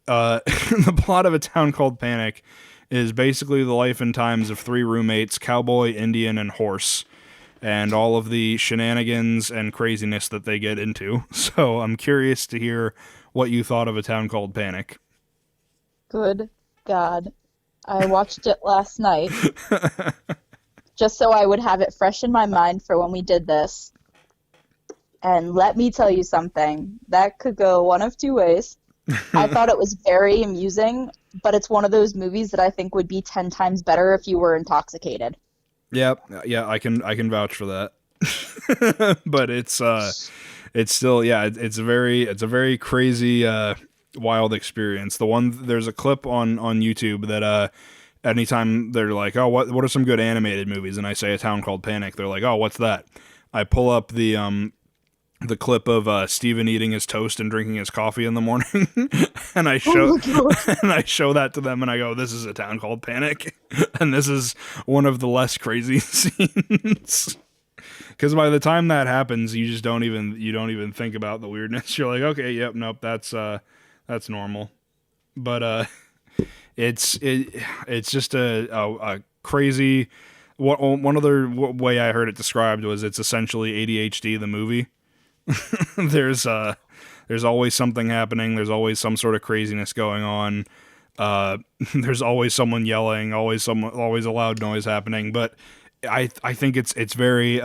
Speaker 1: the plot of A Town Called Panic is basically the life and times of three roommates, cowboy, Indian, and horse, and all of the shenanigans and craziness that they get into. So I'm curious to hear what you thought of A Town Called Panic.
Speaker 2: Good God. I watched it last night just so I would have it fresh in my mind for when we did this. And let me tell you something. That could go one of two ways. I thought it was very amusing, but it's one of those movies that I think would be 10 times better if you were intoxicated.
Speaker 1: Yep. Yeah, I can vouch for that. But it's still, it's a very crazy, wild experience. There's a clip on YouTube that, anytime they're like, oh, what are some good animated movies? And I say A Town Called Panic. They're like, oh, what's that? I pull up the clip of Steven eating his toast and drinking his coffee in the morning, and I show that to them, and I go, "This is A Town Called Panic," and this is one of the less crazy scenes. Because by the time that happens, you don't even think about the weirdness. You're like, okay, yep, nope, that's normal. But it's just a crazy. One other way I heard it described was it's essentially ADHD the movie. There's always something happening. There's always some sort of craziness going on. There's always someone yelling. Always a loud noise happening. But I think it's very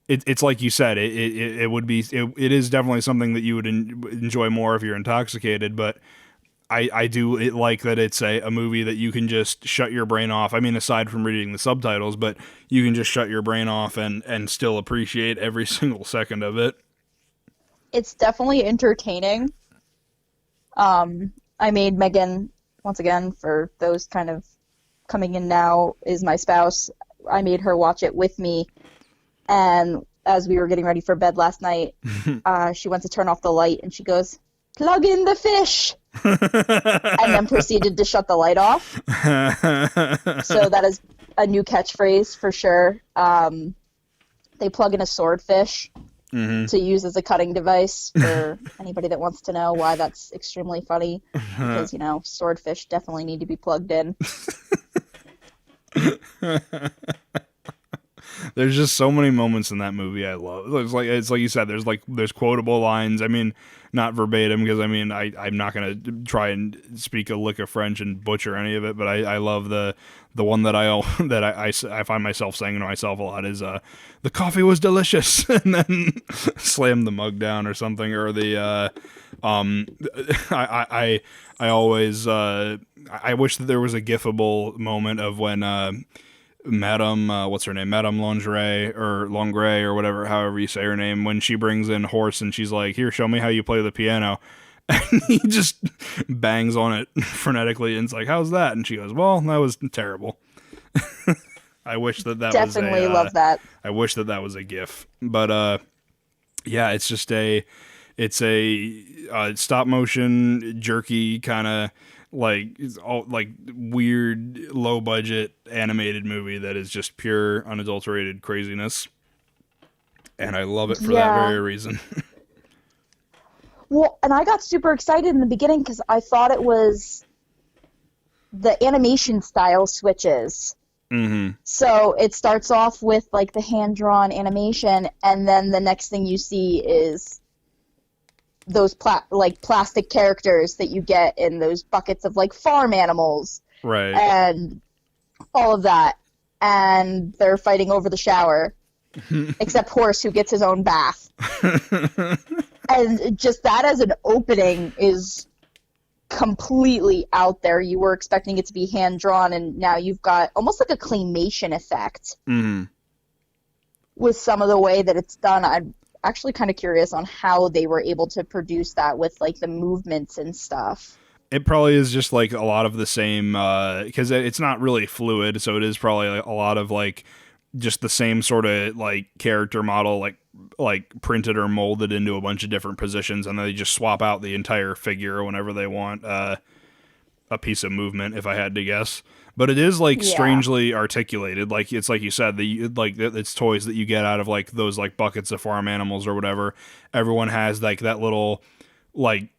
Speaker 1: it's like you said. It is definitely something that you would enjoy more if you're intoxicated. But I do like that it's a movie that you can just shut your brain off. I mean, aside from reading the subtitles, but you can just shut your brain off and still appreciate every single second of it.
Speaker 2: It's definitely entertaining. I made Megan, once again, for those kind of coming in now, is my spouse. I made her watch it with me. And as we were getting ready for bed last night, she went to turn off the light and she goes, "Plug in the fish," and then proceeded to shut the light off. So that is a new catchphrase for sure. They plug in a swordfish to use as a cutting device for anybody that wants to know why that's extremely funny. Because, swordfish definitely need to be plugged in.
Speaker 1: There's just so many moments in that movie I love. It's like you said. There's quotable lines. I mean, not verbatim because I'm not gonna try and speak a lick of French and butcher any of it. But I love the one that I find myself saying to myself a lot is the coffee was delicious, and then slam the mug down or something. Or the I always I wish that there was a gifable moment of when Madame, what's her name? Madame Lingerie or Longray or whatever, however you say her name, when she brings in Horse and she's like, "Here, show me how you play the piano." And he just bangs on it frenetically and it's like, "How's that?" And she goes, "Well, that was terrible." I wish that
Speaker 2: definitely love that.
Speaker 1: I wish that was a gif. But yeah, it's just a stop motion jerky kind of like weird low budget animated movie that is just pure unadulterated craziness, and I love it for that very reason.
Speaker 2: Well, and I got super excited in the beginning because I thought it was the animation style switches. Mm-hmm. So it starts off with like the hand-drawn animation, and then the next thing you see is those plastic characters that you get in those buckets of like farm animals,
Speaker 1: right?
Speaker 2: And all of that, and they're fighting over the shower, except Horse, who gets his own bath. And just that as an opening is completely out there. You were expecting it to be hand-drawn, and now you've got almost like a claymation effect with some of the way that it's done. I'm actually kind of curious on how they were able to produce that with like the movements and stuff.
Speaker 1: It probably is just like a lot of the same, because it's not really fluid, so it is probably like a lot of like just the same sort of like character model, like printed or molded into a bunch of different positions, and then they just swap out the entire figure whenever they want a piece of movement, if I had to guess. But it is like strangely articulated, like it's like you said, it's toys that you get out of like those like buckets of farm animals or whatever. Everyone has like that little like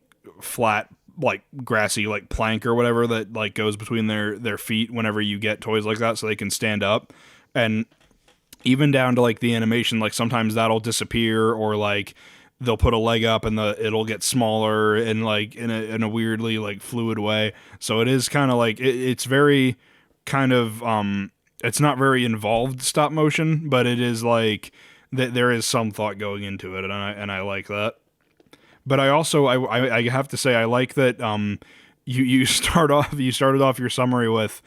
Speaker 1: flat like grassy like plank or whatever that like goes between their feet whenever you get toys like that, so they can stand up. And even down to like the animation, like sometimes that'll disappear, or like they'll put a leg up and it'll get smaller and like in a weirdly like fluid way. So it is kind of like it's very kind of it's not very involved stop motion, but it is like there is some thought going into it, and I like that. But I also I have to say I like that you started off your summary with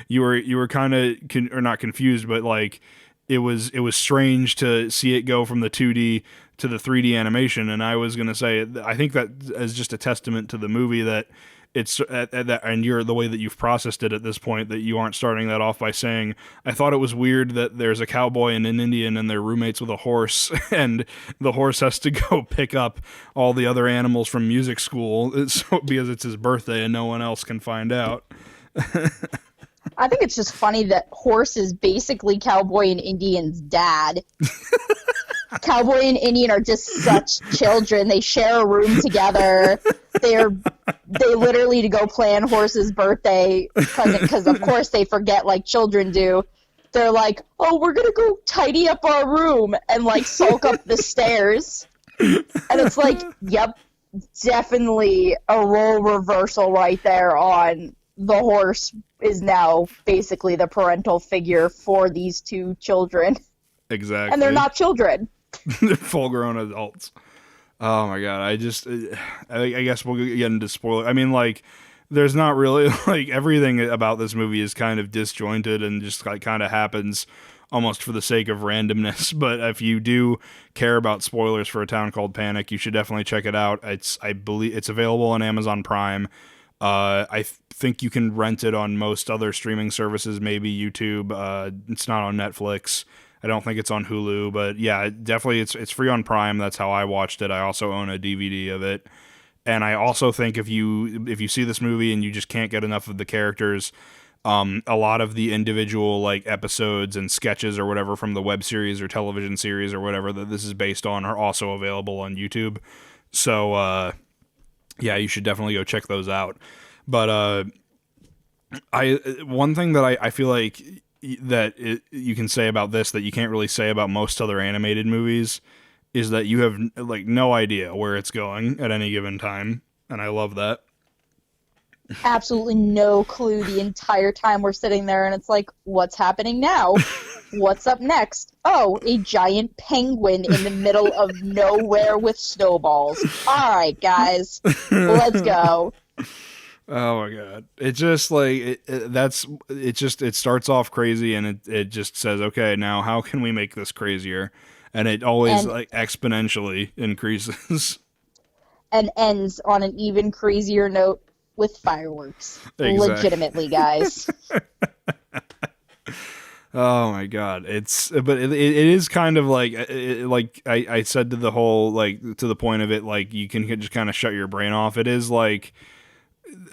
Speaker 1: you were kind of or not confused, but like it was strange to see it go from the 2D to the 3D animation. And I was gonna say I think that is just a testament to the movie that it's that, and the way that you've processed it at this point, that you aren't starting that off by saying, I thought it was weird that there's a cowboy and an Indian and they're roommates with a horse, and the horse has to go pick up all the other animals from music school because it's his birthday and no one else can find out.
Speaker 2: I think it's just funny that Horse is basically Cowboy and Indian's dad. Cowboy and Indian are just such children. They share a room together. They literally to go plan Horse's birthday present, because of course they forget like children do. They're like, oh, we're gonna go tidy up our room and like sulk up the stairs. And it's like, yep, definitely a role reversal right there on the Horse is now basically the parental figure for these two children.
Speaker 1: Exactly.
Speaker 2: And they're not children.
Speaker 1: They're full-grown adults. Oh my god! I guess we'll get into spoiler. I mean, like, there's not really like everything about this movie is kind of disjointed and just like kind of happens almost for the sake of randomness. But if you do care about spoilers for A Town Called Panic, you should definitely check it out. I believe it's available on Amazon Prime. I think you can rent it on most other streaming services, maybe YouTube. It's not on Netflix. I don't think it's on Hulu, but yeah, definitely it's free on Prime. That's how I watched it. I also own a DVD of it. And I also think if you see this movie and you just can't get enough of the characters, a lot of the individual like episodes and sketches or whatever from the web series or television series or whatever that this is based on are also available on YouTube. So yeah, you should definitely go check those out. But one thing that I feel like that you can say about this that you can't really say about most other animated movies is that you have like no idea where it's going at any given time, and I love that.
Speaker 2: Absolutely no clue the entire time we're sitting there, and it's like, what's happening now? What's up next? Oh, a giant penguin in the middle of nowhere with snowballs. All right, guys, let's go.
Speaker 1: Oh my god! It just like it starts off crazy, and it just says, okay, now how can we make this crazier? And it always like exponentially increases. And
Speaker 2: ends on an even crazier note with fireworks. Exactly. Legitimately, guys.
Speaker 1: Oh my god! But it is kind of like like I said to the whole like to the point of it, like you can just kind of shut your brain off. It is like.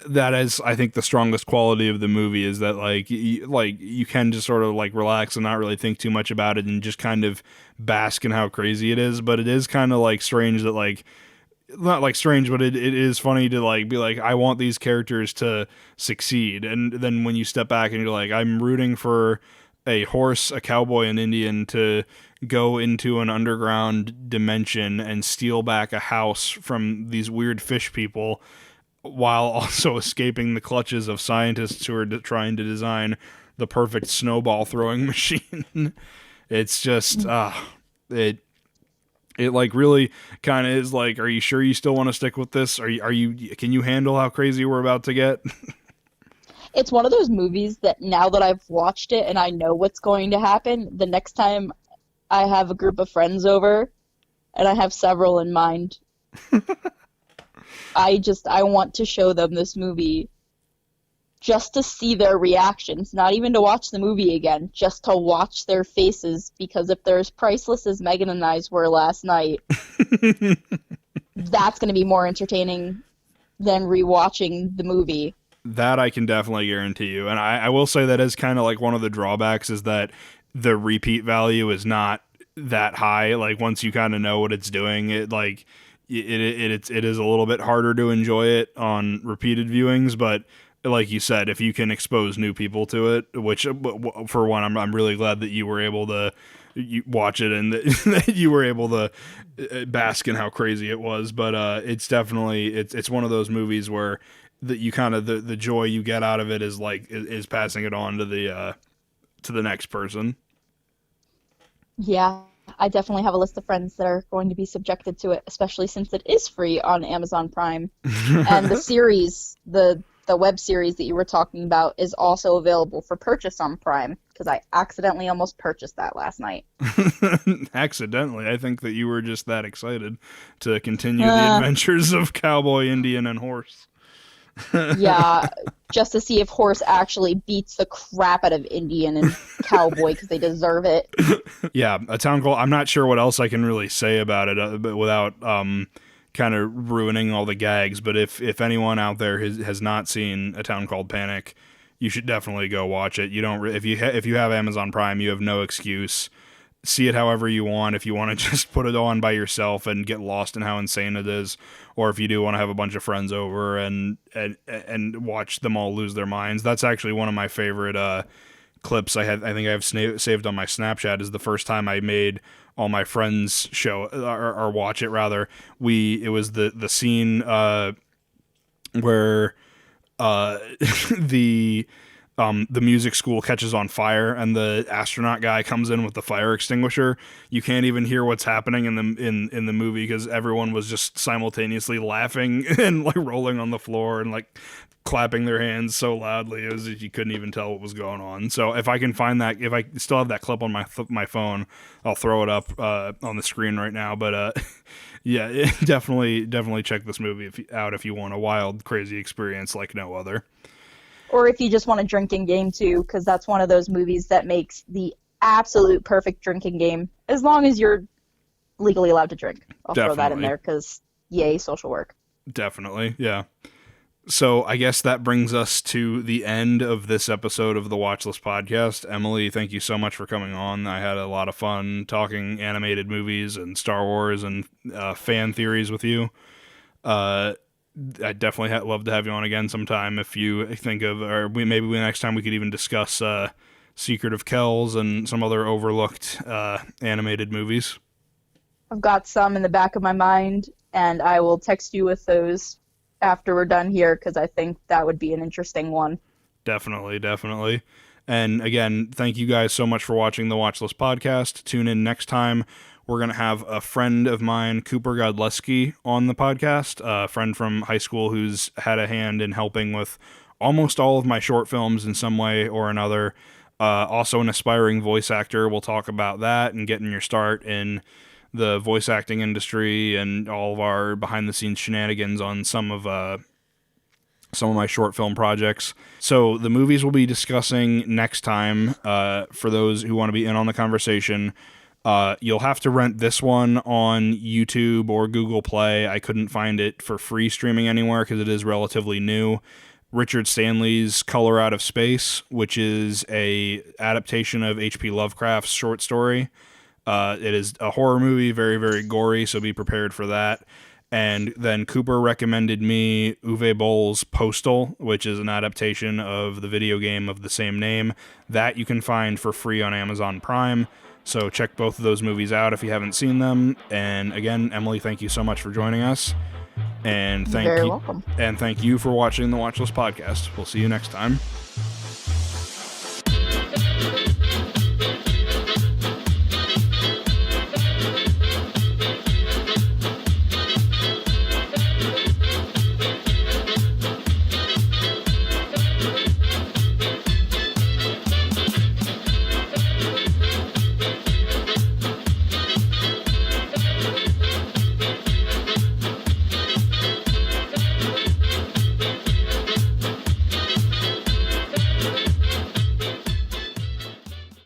Speaker 1: That is, I think, the strongest quality of the movie is that like you can just sort of like relax and not really think too much about it and just kind of bask in how crazy it is. But it is kind of like strange that like not like strange, but it is funny to like be like, I want these characters to succeed, and then when you step back and you're like, I'm rooting for a horse, a cowboy, and Indian to go into an underground dimension and steal back a house from these weird fish people while also escaping the clutches of scientists who are trying to design the perfect snowball throwing machine. It's just, it like really kind of is like, are you sure you still want to stick with this? Can you handle how crazy we're about to get?
Speaker 2: It's one of those movies that now that I've watched it and I know what's going to happen, the next time I have a group of friends over, and I have several in mind, I want to show them this movie just to see their reactions, not even to watch the movie again, just to watch their faces, because if they're as priceless as Megan and I's were last night, that's going to be more entertaining than rewatching the movie.
Speaker 1: That I can definitely guarantee you. And I will say that is kind of like one of the drawbacks is that the repeat value is not that high. Like once you kind of know what it's doing, it is a little bit harder to enjoy it on repeated viewings. But like you said, if you can expose new people to it, which for one, I'm really glad that you were able to watch it and that you were able to bask in how crazy it was. But it's definitely it's one of those movies where that you kind of the joy you get out of it is like is passing it on to the next person.
Speaker 2: Yeah, I definitely have a list of friends that are going to be subjected to it, especially since it is free on Amazon Prime. And the series, the web series that you were talking about, is also available for purchase on Prime, because I accidentally almost purchased that last night.
Speaker 1: Accidentally? I think that you were just that excited to continue the adventures of Cowboy, Indian, and Horse.
Speaker 2: Yeah, just to see if Horse actually beats the crap out of Indian and Cowboy, because they deserve it.
Speaker 1: Yeah, A Town Called... I'm not sure what else I can really say about it but without kind of ruining all the gags, but if anyone out there has not seen A Town Called Panic, you should definitely go watch it. You don't if you have Amazon Prime, you have no excuse. See it however you want. If you want to just put it on by yourself and get lost in how insane it is, or if you do want to have a bunch of friends over and watch them all lose their minds. That's actually one of my favorite clips I think I have saved on my Snapchat. Is the first time I made all my friends show or watch it. Rather, it was the scene where the music school catches on fire and the astronaut guy comes in with the fire extinguisher. You can't even hear what's happening in the movie because everyone was just simultaneously laughing and like rolling on the floor and like clapping their hands so loudly as if you couldn't even tell what was going on. So if I can find that, if I still have that clip on my phone, I'll throw it up on the screen right now. But yeah, definitely check this movie out if you want a wild, crazy experience like no other.
Speaker 2: Or if you just want a drinking game, too, because that's one of those movies that makes the absolute perfect drinking game, as long as you're legally allowed to drink. I'll throw that in there, because yay, social work.
Speaker 1: Definitely, yeah. So I guess that brings us to the end of this episode of the Watchlist Podcast. Emily, thank you so much for coming on. I had a lot of fun talking animated movies and Star Wars and fan theories with you. I'd definitely love to have you on again sometime if you think of, or maybe next time we could even discuss Secret of Kells and some other overlooked animated movies.
Speaker 2: I've got some in the back of my mind, and I will text you with those after we're done here, because I think that would be an interesting one.
Speaker 1: Definitely. And again, thank you guys so much for watching the Watchlist Podcast. Tune in next time. We're going to have a friend of mine, Couper Godleski, on the podcast, a friend from high school who's had a hand in helping with almost all of my short films in some way or another. Also an aspiring voice actor. We'll talk about that and getting your start in the voice acting industry and all of our behind-the-scenes shenanigans on some of my short film projects. So the movies we'll be discussing next time, for those who want to be in on the conversation, you'll have to rent this one on YouTube or Google Play. I couldn't find it for free streaming anywhere because it is relatively new. Richard Stanley's Color Out of Space, which is a adaptation of H.P. Lovecraft's short story. It is a horror movie, very, very gory, so be prepared for that. And then Couper recommended me Uwe Boll's Postal, which is an adaptation of the video game of the same name. That you can find for free on Amazon Prime. So check both of those movies out if you haven't seen them. And again, Emily, thank you so much for joining us. And
Speaker 2: You're very welcome.
Speaker 1: And thank you for watching the Watchlist Podcast. We'll see you next time.